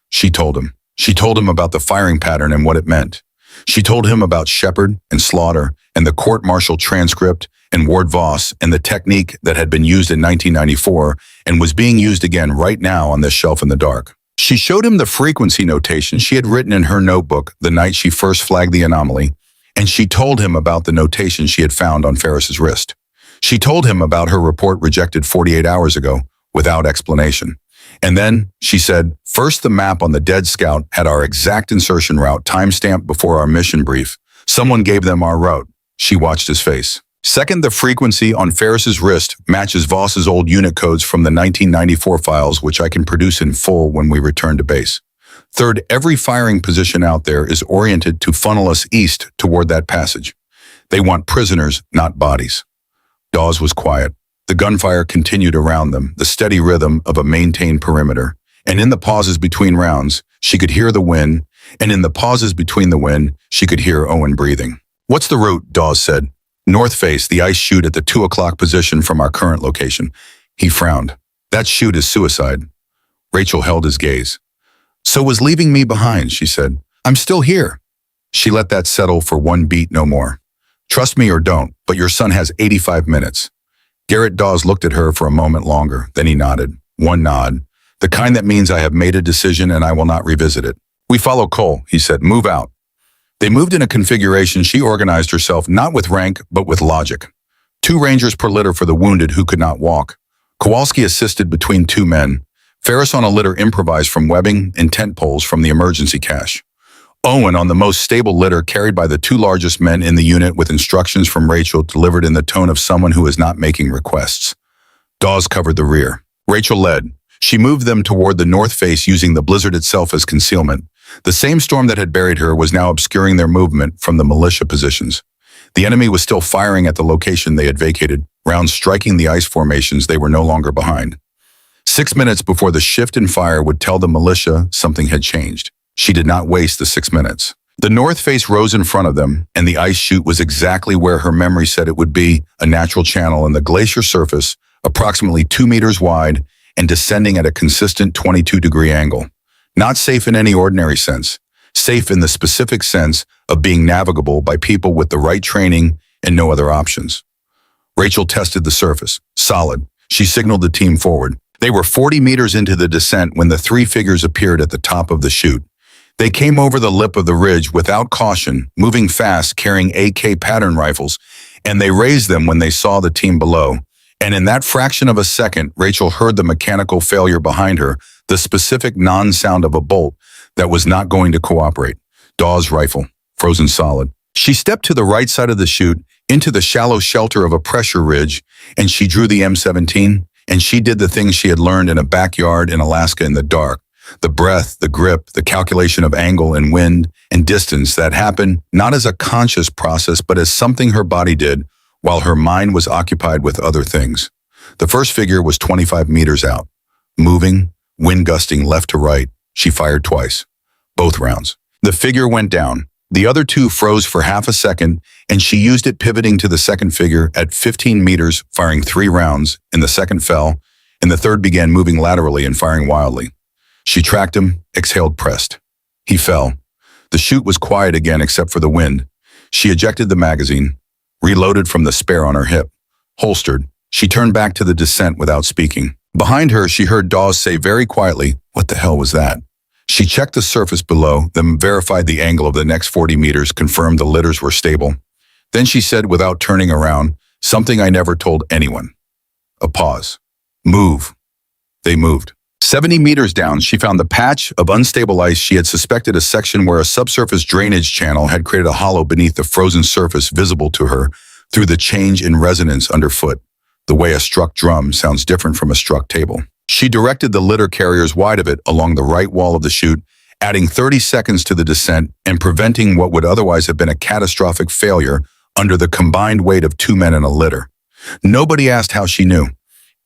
She told him. She told him about the firing pattern and what it meant. She told him about Shepard and Slaughter and the court-martial transcript and Ward Voss and the technique that had been used in 1994 and was being used again right now on this shelf in the dark. She showed him the frequency notation she had written in her notebook the night she first flagged the anomaly, and she told him about the notation she had found on Ferris's wrist. She told him about her report rejected 48 hours ago, without explanation. And then, she said, first the map on the dead scout had our exact insertion route timestamped before our mission brief. Someone gave them our route. She watched his face. Second, the frequency on Ferris's wrist matches Voss's old unit codes from the 1994 files, which I can produce in full when we return to base. Third, every firing position out there is oriented to funnel us east toward that passage. They want prisoners, not bodies. Dawes was quiet. The gunfire continued around them, the steady rhythm of a maintained perimeter. And in the pauses between rounds, she could hear the wind, and in the pauses between the wind, she could hear Owen breathing. "What's the route?" Dawes said. "North face, the ice chute at the 2 o'clock position from our current location." He frowned. "That chute is suicide." Rachel held his gaze. "So was leaving me behind," she said. "I'm still here." She let that settle for one beat, no more. "Trust me or don't, but your son has 85 minutes. Garrett Dawes looked at her for a moment longer, then he nodded. One nod. "The kind that means I have made a decision and I will not revisit it." "We follow Cole," he said. "Move out." They moved in a configuration she organized herself not with rank, but with logic. 2 rangers per litter for the wounded who could not walk. Kowalski assisted between 2 men. Ferris on a litter improvised from webbing and tent poles from the emergency cache. Owen on the most stable litter carried by the 2 largest men in the unit with instructions from Rachel delivered in the tone of someone who is not making requests. Dawes covered the rear. Rachel led. She moved them toward the north face using the blizzard itself as concealment. The same storm that had buried her was now obscuring their movement from the militia positions. The enemy was still firing at the location they had vacated, rounds striking the ice formations they were no longer behind. 6 minutes before the shift in fire would tell the militia something had changed. She did not waste the 6 minutes. The north face rose in front of them, and the ice chute was exactly where her memory said it would be, a natural channel in the glacier surface, approximately 2 meters wide and descending at a consistent 22-degree angle. Not safe in any ordinary sense, safe in the specific sense of being navigable by people with the right training and no other options. Rachel tested the surface. Solid. She signaled the team forward. They were 40 meters into the descent when the 3 figures appeared at the top of the chute. They came over the lip of the ridge without caution, moving fast, carrying AK pattern rifles, and they raised them when they saw the team below. And in that fraction of a second, Rachel heard the mechanical failure behind her, the specific non-sound of a bolt that was not going to cooperate. Dawes' rifle, frozen solid. She stepped to the right side of the chute, into the shallow shelter of a pressure ridge, and she drew the M17, and she did the things she had learned in a backyard in Alaska in the dark. The breath, the grip, the calculation of angle and wind and distance that happened not as a conscious process, but as something her body did while her mind was occupied with other things. The first figure was 25 meters out. Moving, wind gusting left to right, she fired twice. Both rounds. The figure went down. The other 2 froze for half a second, and she used it pivoting to the second figure at 15 meters, firing 3 rounds, and the second fell, and the third began moving laterally and firing wildly. She tracked him, exhaled, pressed. He fell. The chute was quiet again except for the wind. She ejected the magazine, reloaded from the spare on her hip. Holstered, she turned back to the descent without speaking. Behind her, she heard Dawes say very quietly, "What the hell was that?" She checked the surface below, then verified the angle of the next 40 meters, confirmed the litters were stable. Then she said without turning around, something I never told anyone. A pause. "Move." They moved. 70 meters down, she found the patch of unstable ice she had suspected a section where a subsurface drainage channel had created a hollow beneath the frozen surface visible to her through the change in resonance underfoot. The way a struck drum sounds different from a struck table. She directed the litter carriers wide of it along the right wall of the chute, adding 30 seconds to the descent and preventing what would otherwise have been a catastrophic failure under the combined weight of 2 men in a litter. Nobody asked how she knew.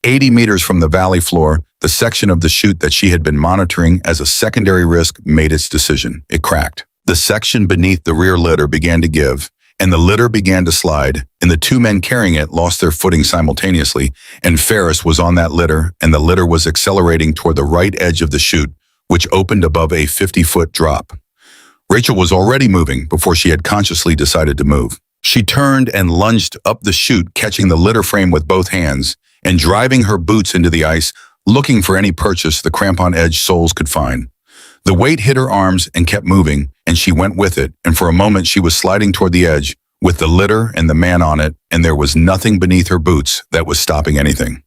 80 meters from the valley floor, the section of the chute that she had been monitoring as a secondary risk made its decision. It cracked. The section beneath the rear litter began to give, and the litter began to slide, and the 2 men carrying it lost their footing simultaneously, and Ferris was on that litter, and the litter was accelerating toward the right edge of the chute, which opened above a 50-foot drop. Rachel was already moving before she had consciously decided to move. She turned and lunged up the chute, catching the litter frame with both hands, and driving her boots into the ice, looking for any purchase the crampon-edged soles could find. The weight hit her arms and kept moving, and she went with it, and for a moment she was sliding toward the edge, with the litter and the man on it, and there was nothing beneath her boots that was stopping anything.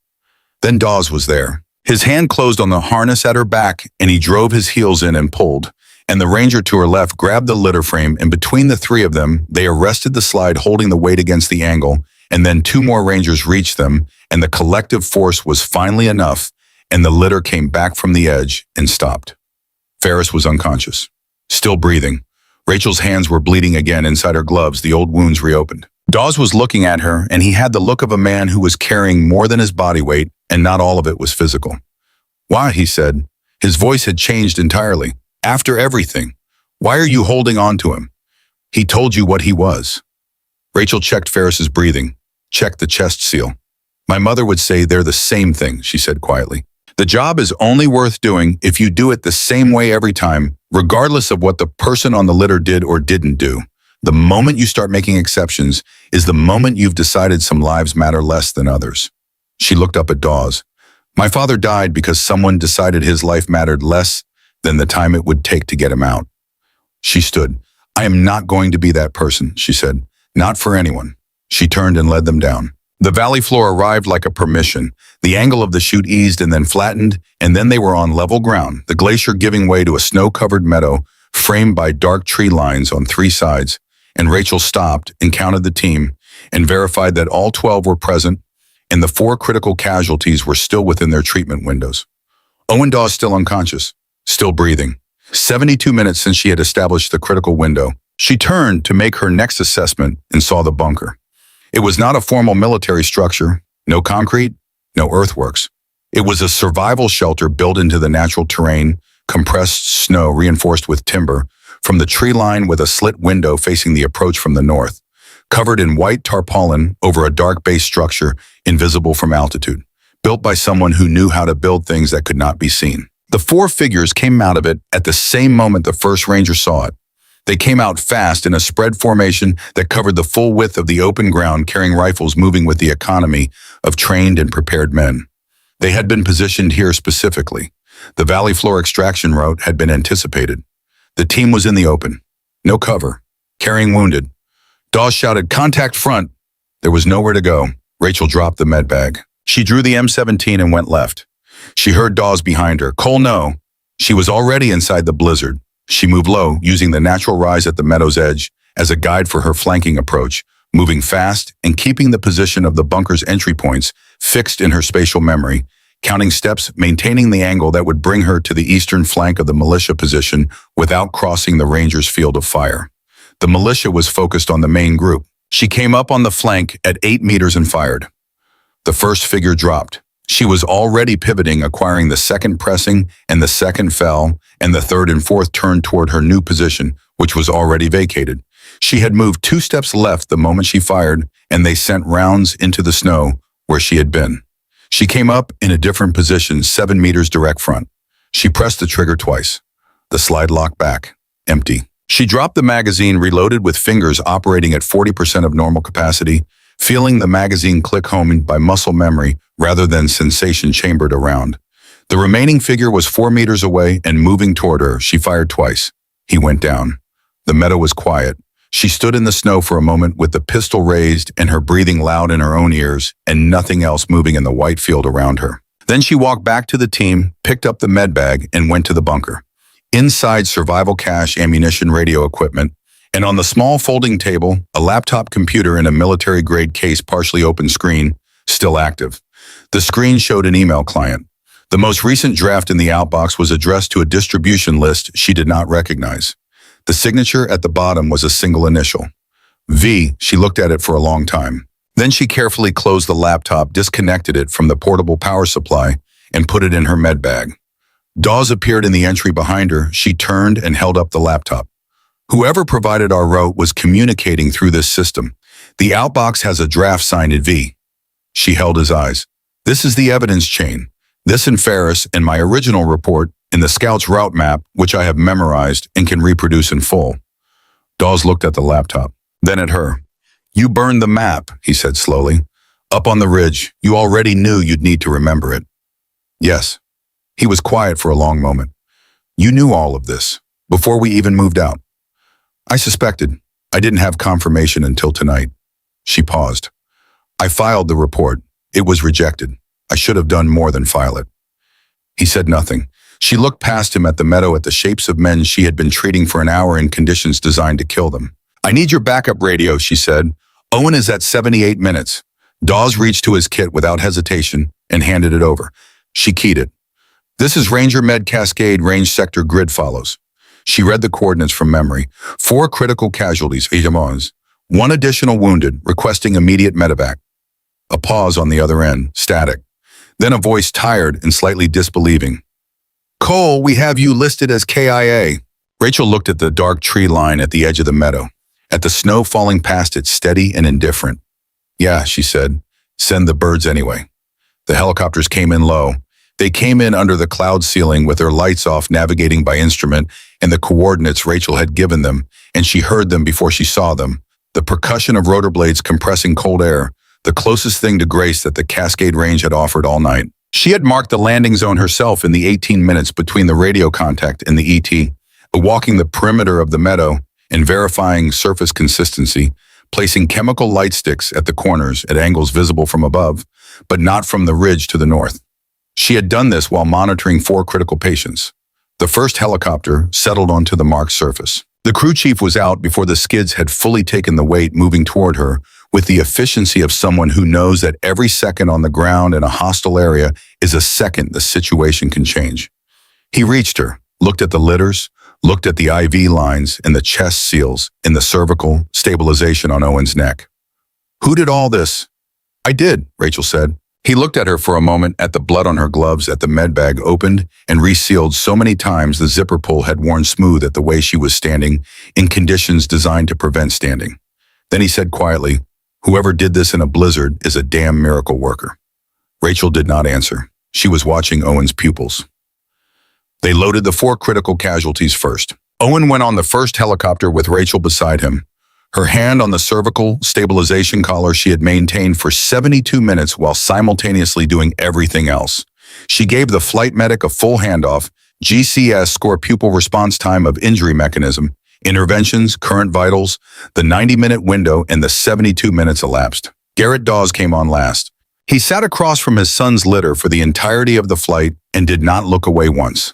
Then Dawes was there. His hand closed on the harness at her back, and he drove his heels in and pulled, and the ranger to her left grabbed the litter frame, and between the 3 of them, they arrested the slide, holding the weight against the angle, and then 2 more rangers reached them, and the collective force was finally enough, and the litter came back from the edge and stopped. Ferris was unconscious, still breathing. Rachel's hands were bleeding again inside her gloves, the old wounds reopened. Dawes was looking at her, and he had the look of a man who was carrying more than his body weight, and not all of it was physical. "Why?" he said. His voice had changed entirely. "After everything, why are you holding on to him? He told you what he was." Rachel checked Ferris's breathing, checked the chest seal. "My mother would say they're the same thing," she said quietly. "The job is only worth doing if you do it the same way every time, regardless of what the person on the litter did or didn't do. The moment you start making exceptions is the moment you've decided some lives matter less than others." She looked up at Dawes. "My father died because someone decided his life mattered less than the time it would take to get him out." She stood. "I am not going to be that person," she said. "Not for anyone." She turned and led them down. The valley floor arrived like a permission. The angle of the chute eased and then flattened, and then they were on level ground, the glacier giving way to a snow-covered meadow framed by dark tree lines on 3 sides. And Rachel stopped and counted the team and verified that all 12 were present, and the 4 critical casualties were still within their treatment windows. Owen Dawes still unconscious, still breathing. 72 minutes since she had established the critical window. She turned to make her next assessment and saw the bunker. It was not a formal military structure, no concrete, no earthworks. It was a survival shelter built into the natural terrain, compressed snow reinforced with timber, from the tree line with a slit window facing the approach from the north, covered in white tarpaulin over a dark base structure invisible from altitude, built by someone who knew how to build things that could not be seen. The 4 figures came out of it at the same moment the first ranger saw it. They came out fast in a spread formation that covered the full width of the open ground, carrying rifles moving with the economy of trained and prepared men. They had been positioned here specifically. The valley floor extraction route had been anticipated. The team was in the open. No cover. Carrying wounded. Dawes shouted, "Contact front!" There was nowhere to go. Rachel dropped the med bag. She drew the M17 and went left. She heard Dawes behind her. "Cole, no." She was already inside the blizzard. She moved low, using the natural rise at the meadow's edge as a guide for her flanking approach, moving fast and keeping the position of the bunker's entry points fixed in her spatial memory, counting steps, maintaining the angle that would bring her to the eastern flank of the militia position without crossing the Rangers' field of fire. The militia was focused on the main group. She came up on the flank at 8 meters and fired. The first figure dropped. She was already pivoting, acquiring the second pressing, and the second fell, and the third and fourth turned toward her new position, which was already vacated. She had moved 2 steps left the moment she fired, and they sent rounds into the snow where she had been. She came up in a different position, 7 meters direct front. She pressed the trigger twice. The slide locked back, empty. She dropped the magazine, reloaded with fingers operating at 40% of normal capacity, feeling the magazine click home by muscle memory rather than sensation chambered around. The remaining figure was 4 meters away and moving toward her. She fired twice. He went down. The meadow was quiet. She stood in the snow for a moment with the pistol raised and her breathing loud in her own ears and nothing else moving in the white field around her. Then she walked back to the team, picked up the med bag, and went to the bunker. Inside, survival cache, ammunition, radio equipment, and on the small folding table, a laptop computer in a military-grade case, partially open screen, still active. The screen showed an email client. The most recent draft in the outbox was addressed to a distribution list she did not recognize. The signature at the bottom was a single initial. V. She looked at it for a long time. Then she carefully closed the laptop, disconnected it from the portable power supply, and put it in her med bag. Dawes appeared in the entry behind her. She turned and held up the laptop. Whoever provided our route was communicating through this system. The outbox has a draft signed in V. She held his eyes. This is the evidence chain. This and Ferris and my original report in the Scout's route map, which I have memorized and can reproduce in full. Dawes looked at the laptop, then at her. You burned the map, he said slowly. Up on the ridge, you already knew you'd need to remember it. Yes. He was quiet for a long moment. You knew all of this, before we even moved out. I suspected. I didn't have confirmation until tonight. She paused. I filed the report. It was rejected. I should have done more than file it. He said nothing. She looked past him at the meadow at the shapes of men she had been treating for an hour in conditions designed to kill them. I need your backup radio, she said. Owen is at 78 minutes. Dawes reached to his kit without hesitation and handed it over. She keyed it. This is Ranger Med Cascade Range Sector Grid follows. She read the coordinates from memory. 4 critical casualties, 1 additional wounded, requesting immediate medevac. A pause on the other end, static. Then a voice tired and slightly disbelieving. Cole, we have you listed as KIA. Rachel looked at the dark tree line at the edge of the meadow, at the snow falling past it steady and indifferent. Yeah, she said. Send the birds anyway. The helicopters came in low. They came in under the cloud ceiling with their lights off, navigating by instrument and the coordinates Rachel had given them, and she heard them before she saw them. The percussion of rotor blades compressing cold air, the closest thing to grace that the Cascade Range had offered all night. She had marked the landing zone herself in the 18 minutes between the radio contact and the ET, walking the perimeter of the meadow and verifying surface consistency, placing chemical light sticks at the corners at angles visible from above, but not from the ridge to the north. She had done this while monitoring 4 critical patients. The first helicopter settled onto the marked surface. The crew chief was out before the skids had fully taken the weight, moving toward her with the efficiency of someone who knows that every second on the ground in a hostile area is a second the situation can change. He reached her, looked at the litters, looked at the IV lines and the chest seals in the cervical stabilization on Owen's neck. Who did all this? I did, Rachel said. He looked at her for a moment at the blood on her gloves at the med bag opened and resealed so many times the zipper pull had worn smooth at the way she was standing in conditions designed to prevent standing. Then he said quietly, whoever did this in a blizzard is a damn miracle worker. Rachel did not answer. She was watching Owen's pupils. They loaded the 4 critical casualties first. Owen went on the first helicopter with Rachel beside him, her hand on the cervical stabilization collar she had maintained for 72 minutes while simultaneously doing everything else. She gave the flight medic a full handoff, GCS score pupil response time of injury mechanism, interventions, current vitals, the 90-minute window, and the 72 minutes elapsed. Garrett Dawes came on last. He sat across from his son's litter for the entirety of the flight and did not look away once.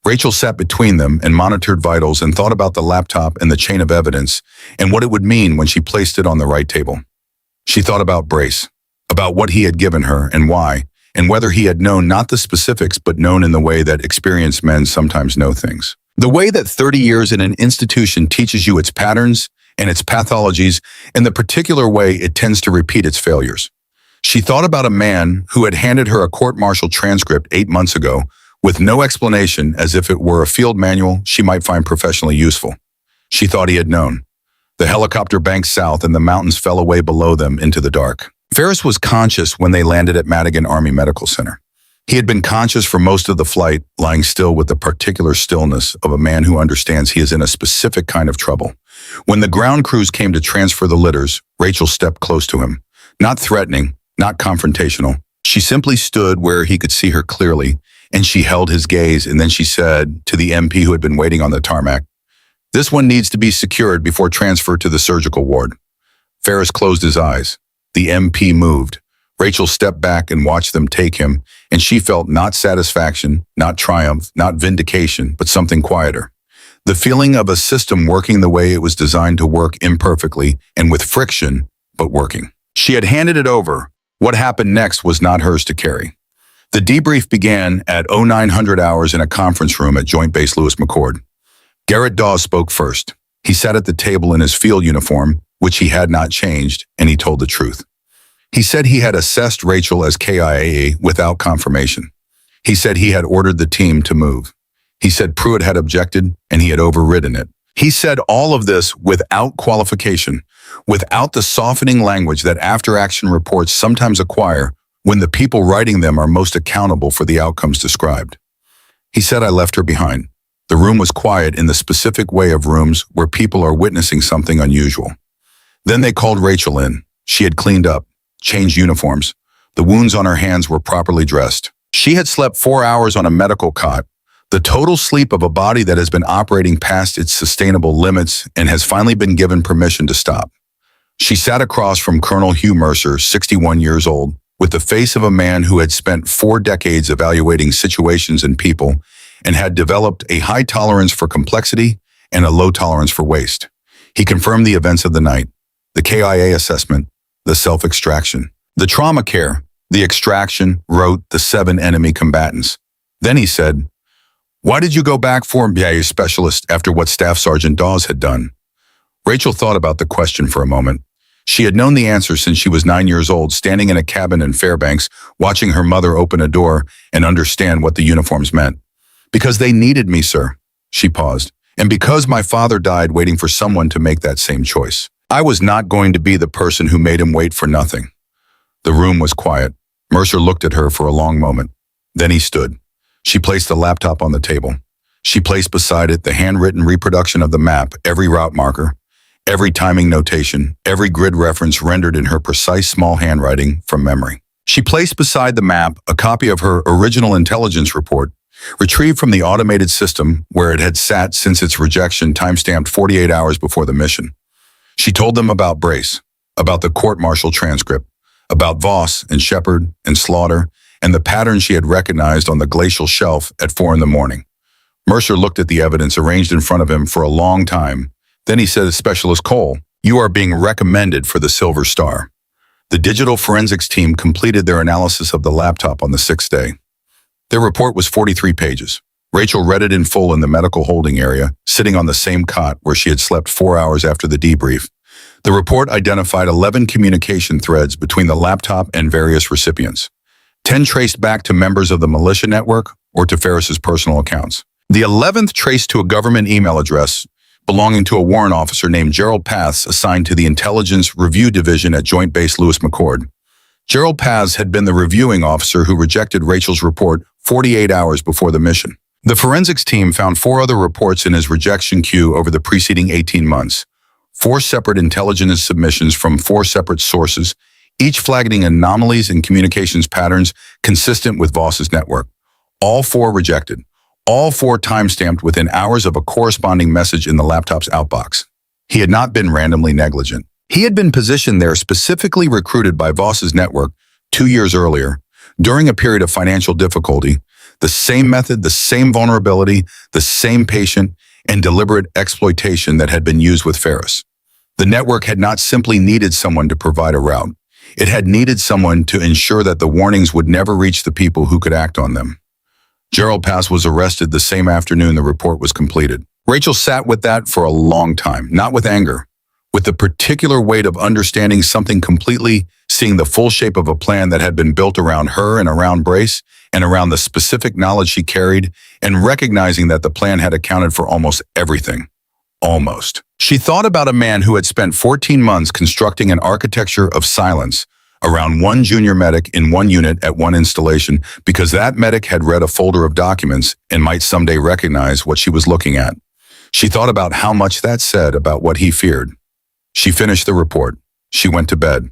Rachel sat between them and monitored vitals and thought about the laptop and the chain of evidence and what it would mean when she placed it on the right table. She thought about Brace, about what he had given her and why, and whether he had known not the specifics but known in the way that experienced men sometimes know things. The way that 30 years in an institution teaches you its patterns and its pathologies and the particular way it tends to repeat its failures. She thought about a man who had handed her a court-martial transcript 8 months ago with no explanation, as if it were a field manual she might find professionally useful. She thought he had known. The helicopter banked south and the mountains fell away below them into the dark. Ferris was conscious when they landed at Madigan Army Medical Center. He had been conscious for most of the flight, lying still with the particular stillness of a man who understands he is in a specific kind of trouble. When the ground crews came to transfer the litters, Rachel stepped close to him. Not threatening, not confrontational. She simply stood where he could see her clearly, and she held his gaze, and then she said to the MP who had been waiting on the tarmac, "This one needs to be secured before transfer to the surgical ward." Ferris closed his eyes. The MP moved. Rachel stepped back and watched them take him, and she felt not satisfaction, not triumph, not vindication, but something quieter. The feeling of a system working the way it was designed to work, imperfectly and with friction, but working. She had handed it over. What happened next was not hers to carry. The debrief began at 0900 hours in a conference room at Joint Base Lewis McChord. Garrett Dawes spoke first. He sat at the table in his field uniform, which he had not changed, and he told the truth. He said he had assessed Rachel as KIA without confirmation. He said he had ordered the team to move. He said Pruitt had objected, and he had overridden it. He said all of this without qualification, without the softening language that after-action reports sometimes acquire when the people writing them are most accountable for the outcomes described. He said I left her behind. The room was quiet in the specific way of rooms where people are witnessing something unusual. Then they called Rachel in. She had cleaned up, changed uniforms. The wounds on her hands were properly dressed. She had slept 4 hours on a medical cot, the total sleep of a body that has been operating past its sustainable limits and has finally been given permission to stop. She sat across from Colonel Hugh Mercer, 61 years old, with the face of a man who had spent 4 decades evaluating situations and people and had developed a high tolerance for complexity and a low tolerance for waste. He confirmed the events of the night, the KIA assessment, the self-extraction, the trauma care, the extraction, wrote the 7 enemy combatants. Then he said, "Why did you go back for MBA specialist after what Staff Sergeant Dawes had done?" Rachel thought about the question for a moment. She had known the answer since she was 9 years old, standing in a cabin in Fairbanks, watching her mother open a door and understand what the uniforms meant. "Because they needed me, sir." She paused. "And because my father died waiting for someone to make that same choice. I was not going to be the person who made him wait for nothing." The room was quiet. Mercer looked at her for a long moment. Then he stood. She placed the laptop on the table. She placed beside it the handwritten reproduction of the map, every route marker, every timing notation, every grid reference rendered in her precise small handwriting from memory. She placed beside the map a copy of her original intelligence report, retrieved from the automated system where it had sat since its rejection, timestamped 48 hours before the mission. She told them about Brace, about the court-martial transcript, about Voss and Shepard and Slaughter, and the pattern she had recognized on the glacial shelf at 4 a.m. Mercer looked at the evidence arranged in front of him for a long time. Then he said to Specialist Cole, "You are being recommended for the Silver Star." The digital forensics team completed their analysis of the laptop on the 6th day. Their report was 43 pages. Rachel read it in full in the medical holding area, sitting on the same cot where she had slept 4 hours after the debrief. The report identified 11 communication threads between the laptop and various recipients. 10 traced back to members of the militia network or to Ferris's personal accounts. The 11th traced to a government email address belonging to a warrant officer named Gerald Paths assigned to the Intelligence Review Division at Joint Base Lewis McChord. Gerald Paths had been the reviewing officer who rejected Rachel's report 48 hours before the mission. The forensics team found 4 other reports in his rejection queue over the preceding 18 months. 4 separate intelligence submissions from 4 separate sources, each flagging anomalies in communications patterns consistent with Voss's network. All 4 rejected. All 4 timestamped within hours of a corresponding message in the laptop's outbox. He had not been randomly negligent. He had been positioned there specifically recruited by Voss's network 2 years earlier, during a period of financial difficulty. The same method, the same vulnerability, the same patient and deliberate exploitation that had been used with Ferris. The network had not simply needed someone to provide a route. It had needed someone to ensure that the warnings would never reach the people who could act on them. Gerald Pass was arrested the same afternoon the report was completed. Rachel sat with that for a long time, not with anger, with the particular weight of understanding something completely, seeing the full shape of a plan that had been built around her and around Brace and around the specific knowledge she carried, and recognizing that the plan had accounted for almost everything. Almost. She thought about a man who had spent 14 months constructing an architecture of silence around one junior medic in one unit at one installation because that medic had read a folder of documents and might someday recognize what she was looking at. She thought about how much that said about what he feared. She finished the report. She went to bed.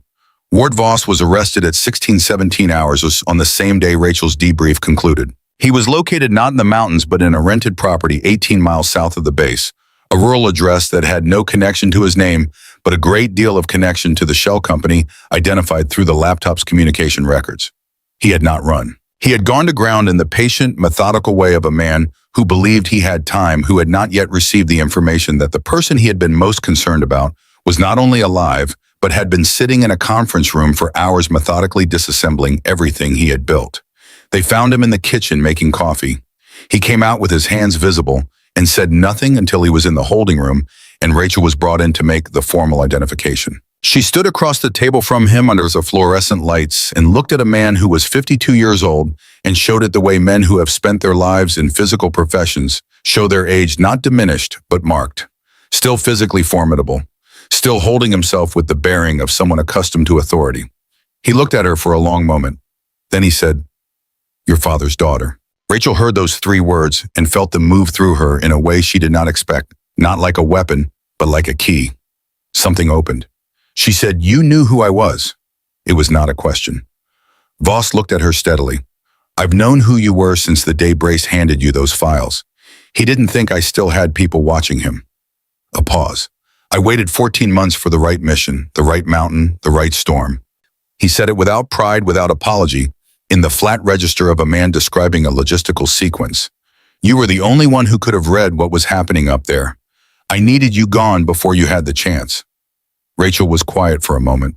Ward Voss was arrested at 16:17 hours on the same day Rachel's debrief concluded. He was located not in the mountains but in a rented property 18 miles south of the base, a rural address that had no connection to his name, but a great deal of connection to the shell company identified through the laptop's communication records. He had not run. He had gone to ground in the patient, methodical way of a man who believed he had time, who had not yet received the information that the person he had been most concerned about was not only alive, but had been sitting in a conference room for hours methodically disassembling everything he had built. They found him in the kitchen making coffee. He came out with his hands visible and said nothing until he was in the holding room and Rachel was brought in to make the formal identification. She stood across the table from him under the fluorescent lights and looked at a man who was 52 years old and showed it the way men who have spent their lives in physical professions show their age not diminished but marked. Still physically formidable, still holding himself with the bearing of someone accustomed to authority. He looked at her for a long moment. Then he said, "Your father's daughter." Rachel heard those 3 words and felt them move through her in a way she did not expect, not like a weapon, but like a key. Something opened. She said, "You knew who I was." It was not a question. Voss looked at her steadily. "I've known who you were since the day Brace handed you those files. He didn't think I still had people watching him." A pause. "I waited 14 months for the right mission, the right mountain, the right storm." He said it without pride, without apology, in the flat register of a man describing a logistical sequence. "You were the only one who could have read what was happening up there. I needed you gone before you had the chance." Rachel was quiet for a moment.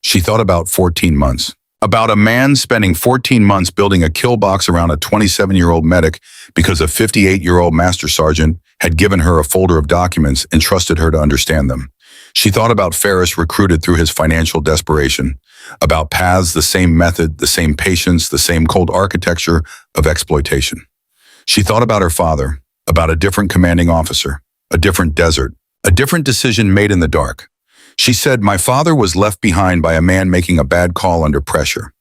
She thought about 14 months. About a man spending 14 months building a kill box around a 27-year-old medic because a 58-year-old master sergeant had given her a folder of documents and trusted her to understand them. She thought about Ferris recruited through his financial desperation, about paths, the same method, the same patience, the same cold architecture of exploitation. She thought about her father, about a different commanding officer, a different desert, a different decision made in the dark. She said, "My father was left behind by a man making a bad call under pressure.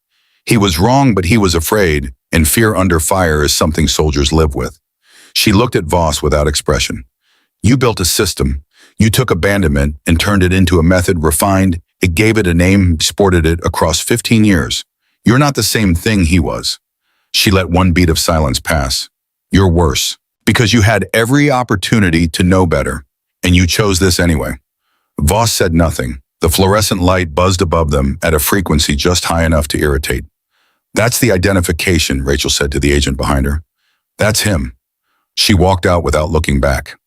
He was wrong, but he was afraid, and fear under fire is something soldiers live with." She looked at Voss without expression. "You built a system. You took abandonment and turned it into a method, refined it, gave it a name, sported it across 15 years. You're not the same thing he was." She let one beat of silence pass. "You're worse, because you had every opportunity to know better, and you chose this anyway." Voss said nothing. The fluorescent light buzzed above them at a frequency just high enough to irritate. "That's the identification," Rachel said to the agent behind her. "That's him." She walked out without looking back.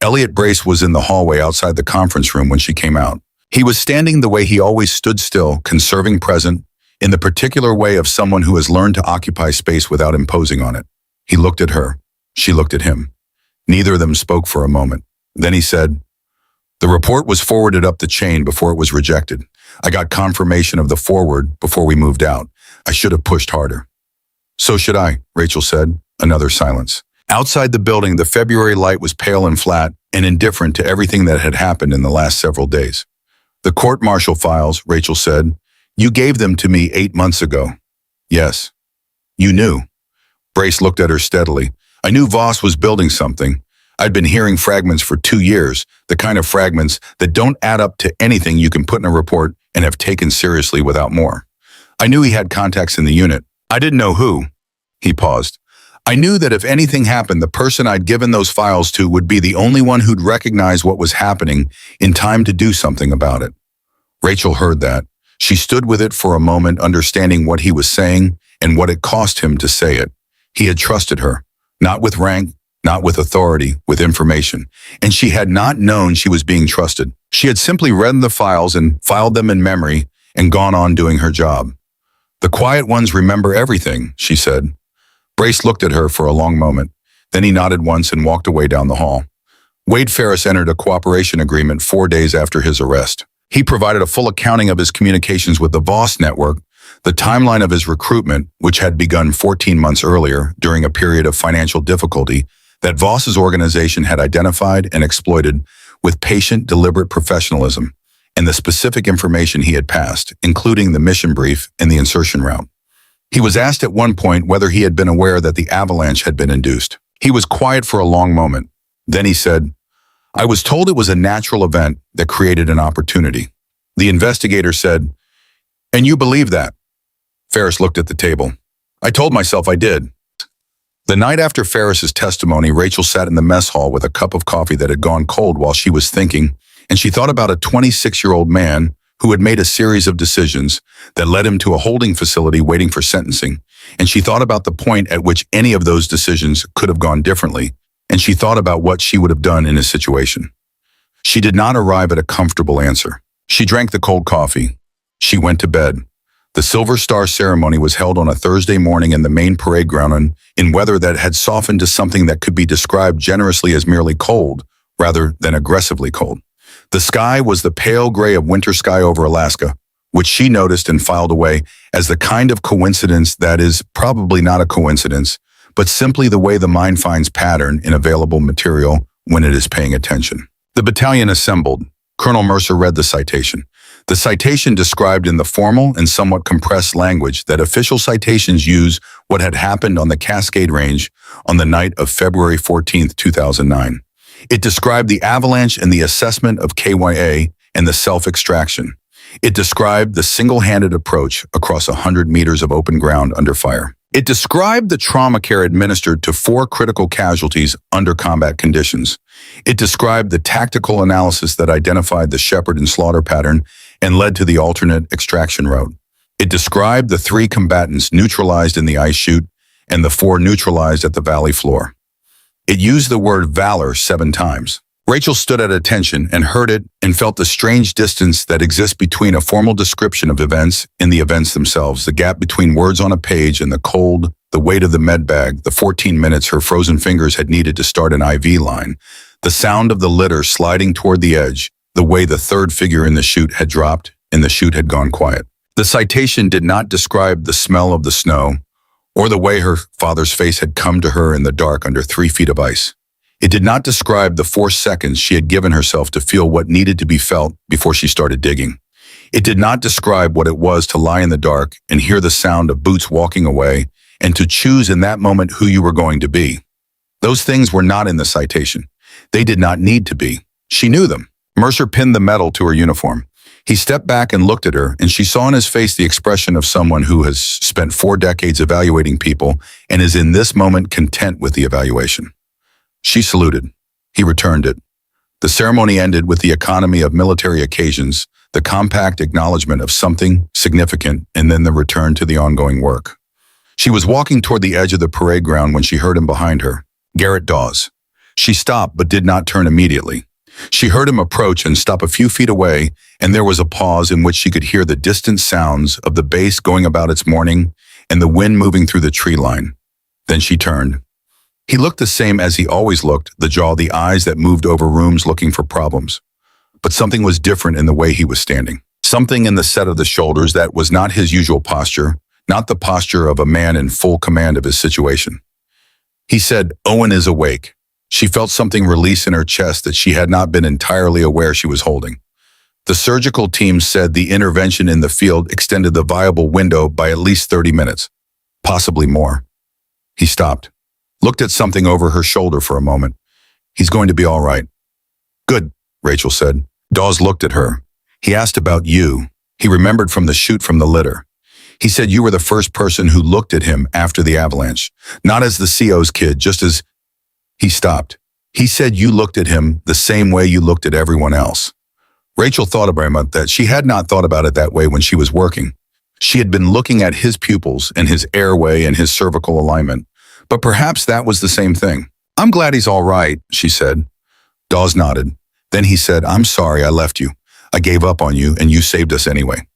Elliot Brace was in the hallway outside the conference room when she came out. He was standing the way he always stood still, conserving present, in the particular way of someone who has learned to occupy space without imposing on it. He looked at her. She looked at him. Neither of them spoke for a moment. Then he said, "The report was forwarded up the chain before it was rejected. I got confirmation of the forward before we moved out. I should have pushed harder." "So should I," Rachel said. Another silence. Outside the building, the February light was pale and flat and indifferent to everything that had happened in the last several days. "The court-martial files," Rachel said. "You gave them to me 8 months ago." "Yes." "You knew." Brace looked at her steadily. "I knew Voss was building something. I'd been hearing fragments for 2 years, the kind of fragments that don't add up to anything you can put in a report and have taken seriously without more. I knew he had contacts in the unit. I didn't know who." He paused. "I knew that if anything happened, the person I'd given those files to would be the only one who'd recognize what was happening in time to do something about it." Rachel heard that. She stood with it for a moment, understanding what he was saying and what it cost him to say it. He had trusted her, not with rank, not with authority, with information. And she had not known she was being trusted. She had simply read the files and filed them in memory and gone on doing her job. "The quiet ones remember everything," she said. Brace looked at her for a long moment. Then he nodded once and walked away down the hall. Wade Ferris entered a cooperation agreement 4 days after his arrest. He provided a full accounting of his communications with the Voss network, the timeline of his recruitment, which had begun 14 months earlier during a period of financial difficulty that Voss's organization had identified and exploited with patient, deliberate professionalism, and the specific information he had passed, including the mission brief and the insertion route. He was asked at one point whether he had been aware that the avalanche had been induced. He was quiet for a long moment. Then he said, "I was told it was a natural event that created an opportunity." The investigator said, "And you believe that?" Ferris looked at the table. "I told myself I did." The night after Ferris's testimony, Rachel sat in the mess hall with a cup of coffee that had gone cold while she was thinking, and she thought about a 26-year-old man who had made a series of decisions that led him to a holding facility waiting for sentencing, and she thought about the point at which any of those decisions could have gone differently, and she thought about what she would have done in his situation. She did not arrive at a comfortable answer. She drank the cold coffee. She went to bed. The Silver Star ceremony was held on a Thursday morning in the main parade ground in weather that had softened to something that could be described generously as merely cold, rather than aggressively cold. The sky was the pale gray of winter sky over Alaska, which she noticed and filed away as the kind of coincidence that is probably not a coincidence, but simply the way the mind finds pattern in available material when it is paying attention. The battalion assembled. Colonel Mercer read the citation. The citation described in the formal and somewhat compressed language that official citations use what had happened on the Cascade Range on the night of February 14, 2009. It described the avalanche and the assessment of KYA and the self-extraction. It described the single-handed approach across 100 meters of open ground under fire. It described the trauma care administered to 4 critical casualties under combat conditions. It described the tactical analysis that identified the shepherd and slaughter pattern and led to the alternate extraction route. It described the 3 combatants neutralized in the ice chute and the 4 neutralized at the valley floor. It used the word valor 7 times. Rachel stood at attention and heard it and felt the strange distance that exists between a formal description of events and the events themselves, the gap between words on a page and the cold, the weight of the med bag, the 14 minutes her frozen fingers had needed to start an IV line, the sound of the litter sliding toward the edge, the way the 3rd figure in the chute had dropped and the chute had gone quiet. The citation did not describe the smell of the snow or the way her father's face had come to her in the dark under 3 feet of ice. It did not describe the 4 seconds she had given herself to feel what needed to be felt before she started digging. It did not describe what it was to lie in the dark and hear the sound of boots walking away and to choose in that moment who you were going to be. Those things were not in the citation. They did not need to be. She knew them. Mercer pinned the medal to her uniform. He stepped back and looked at her, and she saw in his face the expression of someone who has spent 4 decades evaluating people and is in this moment content with the evaluation. She saluted. He returned it. The ceremony ended with the economy of military occasions, the compact acknowledgement of something significant, and then the return to the ongoing work. She was walking toward the edge of the parade ground when she heard him behind her. Garrett Dawes. She stopped but did not turn immediately. She heard him approach and stop a few feet away, and there was a pause in which she could hear the distant sounds of the bass going about its mourning and the wind moving through the tree line. Then she turned. He looked the same as he always looked, the jaw, the eyes that moved over rooms looking for problems. But something was different in the way he was standing. Something in the set of the shoulders that was not his usual posture, not the posture of a man in full command of his situation. He said, "Owen is awake." She felt something release in her chest that she had not been entirely aware she was holding. The surgical team said the intervention in the field extended the viable window by at least 30 minutes, possibly more. He stopped, looked at something over her shoulder for a moment. "He's going to be all right." "Good," Rachel said. Dawes looked at her. "He asked about you." He remembered from the chute from the litter. "He said you were the first person who looked at him after the avalanche, not as the CO's kid, just as..." He stopped. "He said you looked at him the same way you looked at everyone else." Rachel thought about that. She had not thought about it that way when she was working. She had been looking at his pupils and his airway and his cervical alignment, but perhaps that was the same thing. "I'm glad he's all right," she said. Dawes nodded. Then he said, "I'm sorry I left you. I gave up on you and you saved us anyway."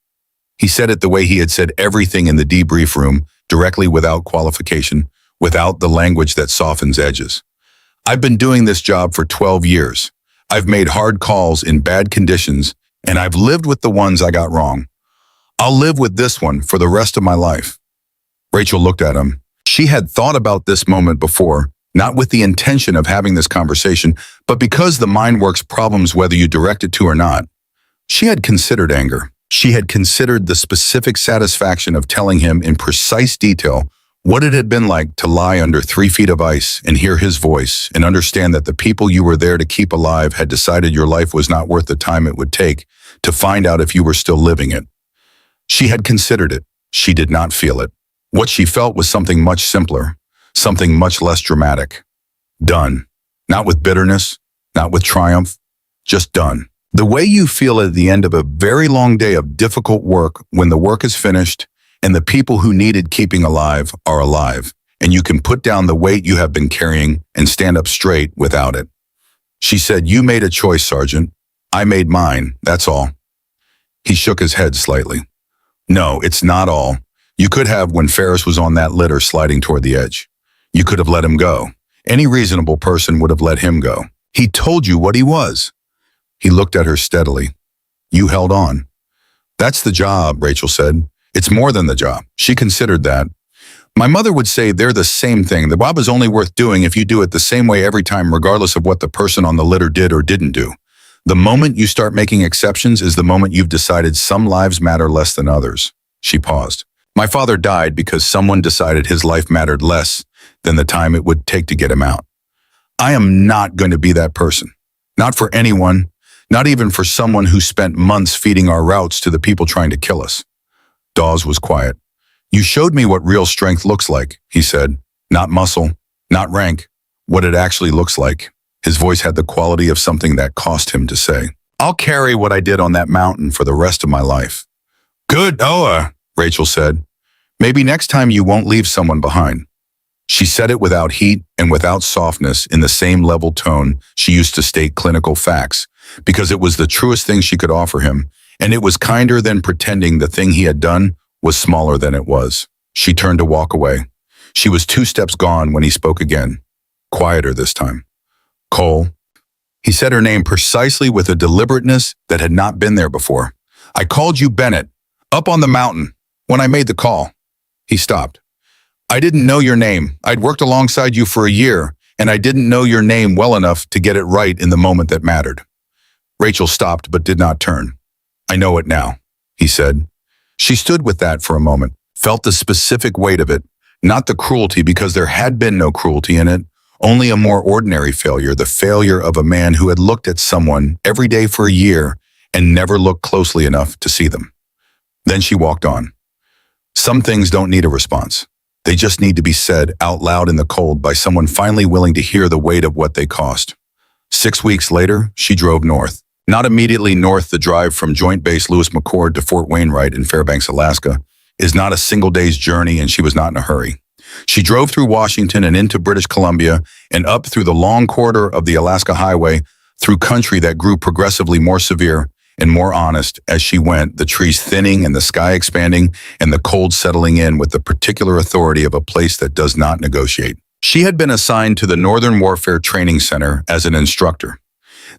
He said it the way he had said everything in the debrief room, directly, without qualification, without the language that softens edges. "I've been doing this job for 12 years. I've made hard calls in bad conditions, and I've lived with the ones I got wrong. I'll live with this one for the rest of my life." Rachel looked at him. She had thought about this moment before, not with the intention of having this conversation, but because the mind works problems whether you direct it to or not. She had considered anger. She had considered the specific satisfaction of telling him in precise detail what it had been like to lie under 3 feet of ice and hear his voice and understand that the people you were there to keep alive had decided your life was not worth the time it would take to find out if you were still living it. She had considered it. She did not feel it. What she felt was something much simpler, something much less dramatic. Done. Not with bitterness, not with triumph, just done. The way you feel at the end of a very long day of difficult work when the work is finished and the people who needed keeping alive are alive, and you can put down the weight you have been carrying and stand up straight without it. She said, "You made a choice, Sergeant. I made mine, that's all." He shook his head slightly. No, it's not all. You could have when Ferris was on that litter sliding toward the edge. You could have let him go. Any reasonable person would have let him go. He told you what he was. He looked at her steadily. You held on. That's the job, Rachel said. It's more than the job. She considered that. My mother would say they're the same thing. The job is only worth doing if you do it the same way every time, regardless of what the person on the litter did or didn't do. The moment you start making exceptions is the moment you've decided some lives matter less than others. She paused. My father died because someone decided his life mattered less than the time it would take to get him out. I am not going to be that person. Not for anyone, not even for someone who spent months feeding our routes to the people trying to kill us. Dawes was quiet. You showed me what real strength looks like, he said. Not muscle, not rank, what it actually looks like. His voice had the quality of something that cost him to say. I'll carry what I did on that mountain for the rest of my life. Good, Rachel said. Maybe next time you won't leave someone behind. She said it without heat and without softness, in the same level tone she used to state clinical facts, because it was the truest thing she could offer him, and it was kinder than pretending the thing he had done was smaller than it was. She turned to walk away. She was 2 steps gone when he spoke again, quieter this time. Cole. He said her name precisely with a deliberateness that had not been there before. I called you Bennett, up on the mountain, when I made the call. He stopped. I didn't know your name. I'd worked alongside you for a year, and I didn't know your name well enough to get it right in the moment that mattered. Rachel stopped but did not turn. I know it now, he said. She stood with that for a moment, felt the specific weight of it, not the cruelty because there had been no cruelty in it, only a more ordinary failure, the failure of a man who had looked at someone every day for a year and never looked closely enough to see them. Then she walked on. Some things don't need a response. They just need to be said out loud in the cold by someone finally willing to hear the weight of what they cost. 6 weeks later, she drove north. Not immediately north. The drive from Joint Base Lewis McChord to Fort Wainwright in Fairbanks, Alaska, is not a single day's journey, and she was not in a hurry. She drove through Washington and into British Columbia and up through the long corridor of the Alaska Highway, through country that grew progressively more severe and more honest as she went, the trees thinning and the sky expanding and the cold settling in with the particular authority of a place that does not negotiate. She had been assigned to the Northern Warfare Training Center as an instructor.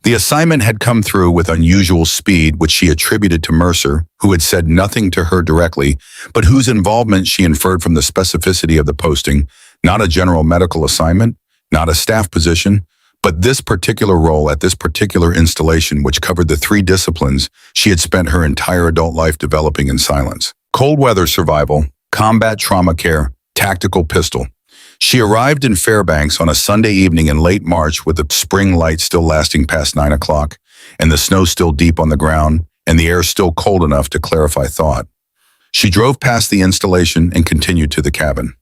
The assignment had come through with unusual speed, which she attributed to Mercer, who had said nothing to her directly, but whose involvement she inferred from the specificity of the posting, not a general medical assignment, not a staff position, but this particular role at this particular installation, which covered the 3 disciplines she had spent her entire adult life developing in silence. Cold weather survival, combat trauma care, tactical pistol. She arrived in Fairbanks on a Sunday evening in late March with the spring light still lasting past 9 o'clock and the snow still deep on the ground and the air still cold enough to clarify thought. She drove past the installation and continued to the cabin.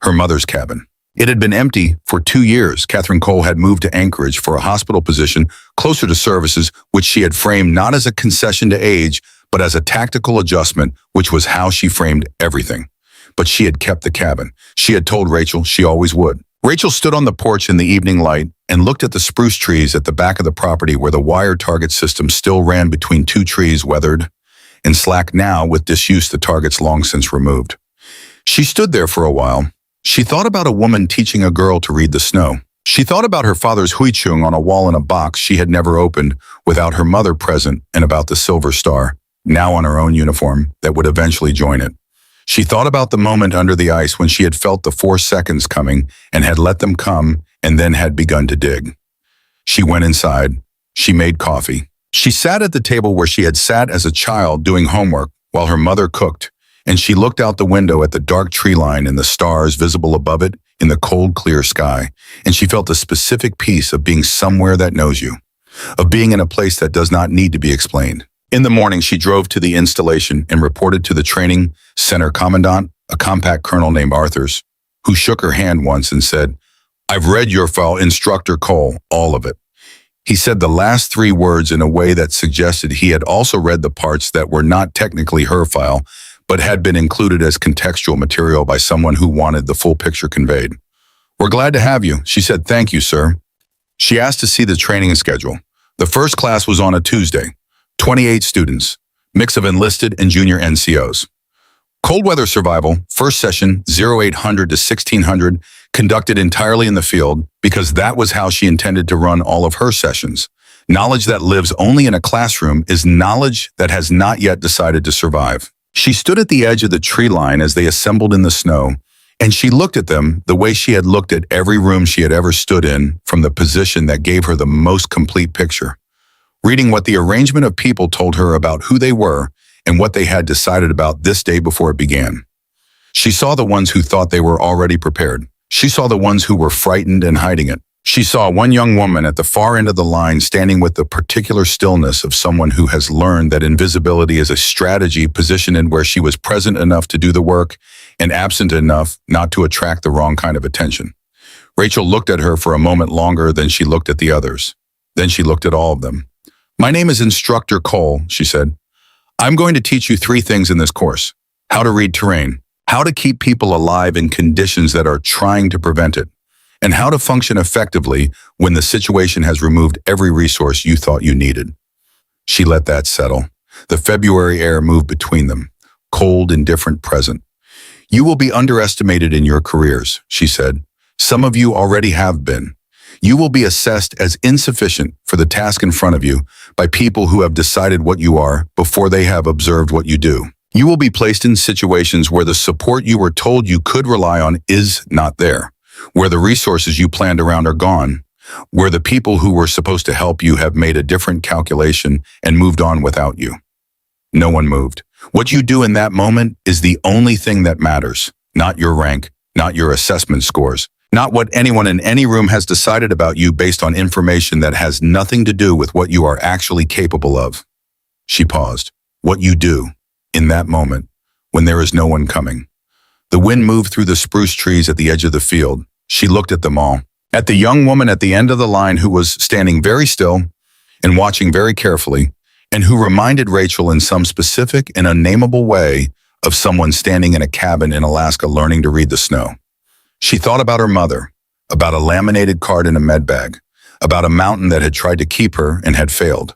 Her mother's cabin. It had been empty for 2 years. Catherine Cole had moved to Anchorage for a hospital position closer to services, which she had framed not as a concession to age, but as a tactical adjustment, which was how she framed everything. But she had kept the cabin. She had told Rachel she always would. Rachel stood on the porch in the evening light and looked at the spruce trees at the back of the property where the wire target system still ran between 2 trees weathered and slack now with disuse, the targets long since removed. She stood there for a while. She thought about a woman teaching a girl to read the snow. She thought about her father's huichung on a wall in a box she had never opened without her mother present, and about the silver star, now on her own uniform, that would eventually join it. She thought about the moment under the ice when she had felt the 4 seconds coming and had let them come and then had begun to dig. She went inside. She made coffee. She sat at the table where she had sat as a child doing homework while her mother cooked, and she looked out the window at the dark tree line and the stars visible above it in the cold, clear sky, and she felt a specific peace of being somewhere that knows you, of being in a place that does not need to be explained. In the morning, she drove to the installation and reported to the training center commandant, a compact colonel named Arthurs, who shook her hand once and said, I've read your file, Instructor Cole, all of it. He said the last 3 words in a way that suggested he had also read the parts that were not technically her file, but had been included as contextual material by someone who wanted the full picture conveyed. We're glad to have you, she said. Thank you, sir. She asked to see the training schedule. The first class was on a Tuesday. 28 students, mix of enlisted and junior NCOs. Cold weather survival, first session 0800 to 1600, conducted entirely in the field because that was how she intended to run all of her sessions. Knowledge that lives only in a classroom is knowledge that has not yet decided to survive. She stood at the edge of the tree line as they assembled in the snow, and she looked at them the way she had looked at every room she had ever stood in, from the position that gave her the most complete picture. Reading what the arrangement of people told her about who they were and what they had decided about this day before it began. She saw the ones who thought they were already prepared. She saw the ones who were frightened and hiding it. She saw one young woman at the far end of the line standing with the particular stillness of someone who has learned that invisibility is a strategy positioned in where she was present enough to do the work and absent enough not to attract the wrong kind of attention. Rachel looked at her for a moment longer than she looked at the others. Then she looked at all of them. "My name is Instructor Cole," she said. "I'm going to teach you 3 things in this course: how to read terrain, how to keep people alive in conditions that are trying to prevent it, and how to function effectively when the situation has removed every resource you thought you needed." She let that settle. The February air moved between them, cold, indifferent, present. "You will be underestimated in your careers," she said. "Some of you already have been. You will be assessed as insufficient for the task in front of you by people who have decided what you are before they have observed what you do. You will be placed in situations where the support you were told you could rely on is not there, where the resources you planned around are gone, where the people who were supposed to help you have made a different calculation and moved on without you." No one moved. What you do in that moment is the only thing that matters, not your rank, not your assessment scores, not what anyone in any room has decided about you based on information that has nothing to do with what you are actually capable of. She paused. What you do, in that moment, when there is no one coming. The wind moved through the spruce trees at the edge of the field. She looked at them all. At the young woman at the end of the line who was standing very still and watching very carefully, and who reminded Rachel in some specific and unnameable way of someone standing in a cabin in Alaska learning to read the snow. She thought about her mother, about a laminated card in a med bag, about a mountain that had tried to keep her and had failed,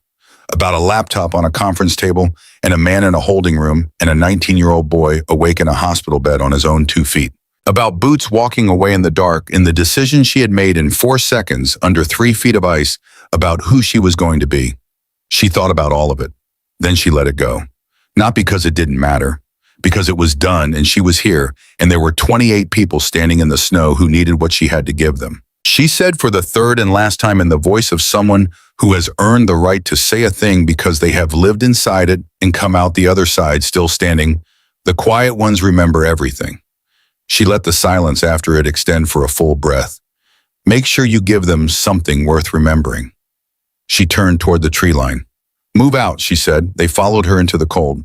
about a laptop on a conference table and a man in a holding room and a 19-year-old boy awake in a hospital bed on his own 2 feet, about Boots walking away in the dark in the decision she had made in 4 seconds under 3 feet of ice about who she was going to be. She thought about all of it. Then she let it go. Not because it didn't matter, because it was done and she was here, and there were 28 people standing in the snow who needed what she had to give them. She said for the 3rd and last time in the voice of someone who has earned the right to say a thing because they have lived inside it and come out the other side still standing, "The quiet ones remember everything." She let the silence after it extend for a full breath. "Make sure you give them something worth remembering." She turned toward the tree line. "Move out," she said. They followed her into the cold.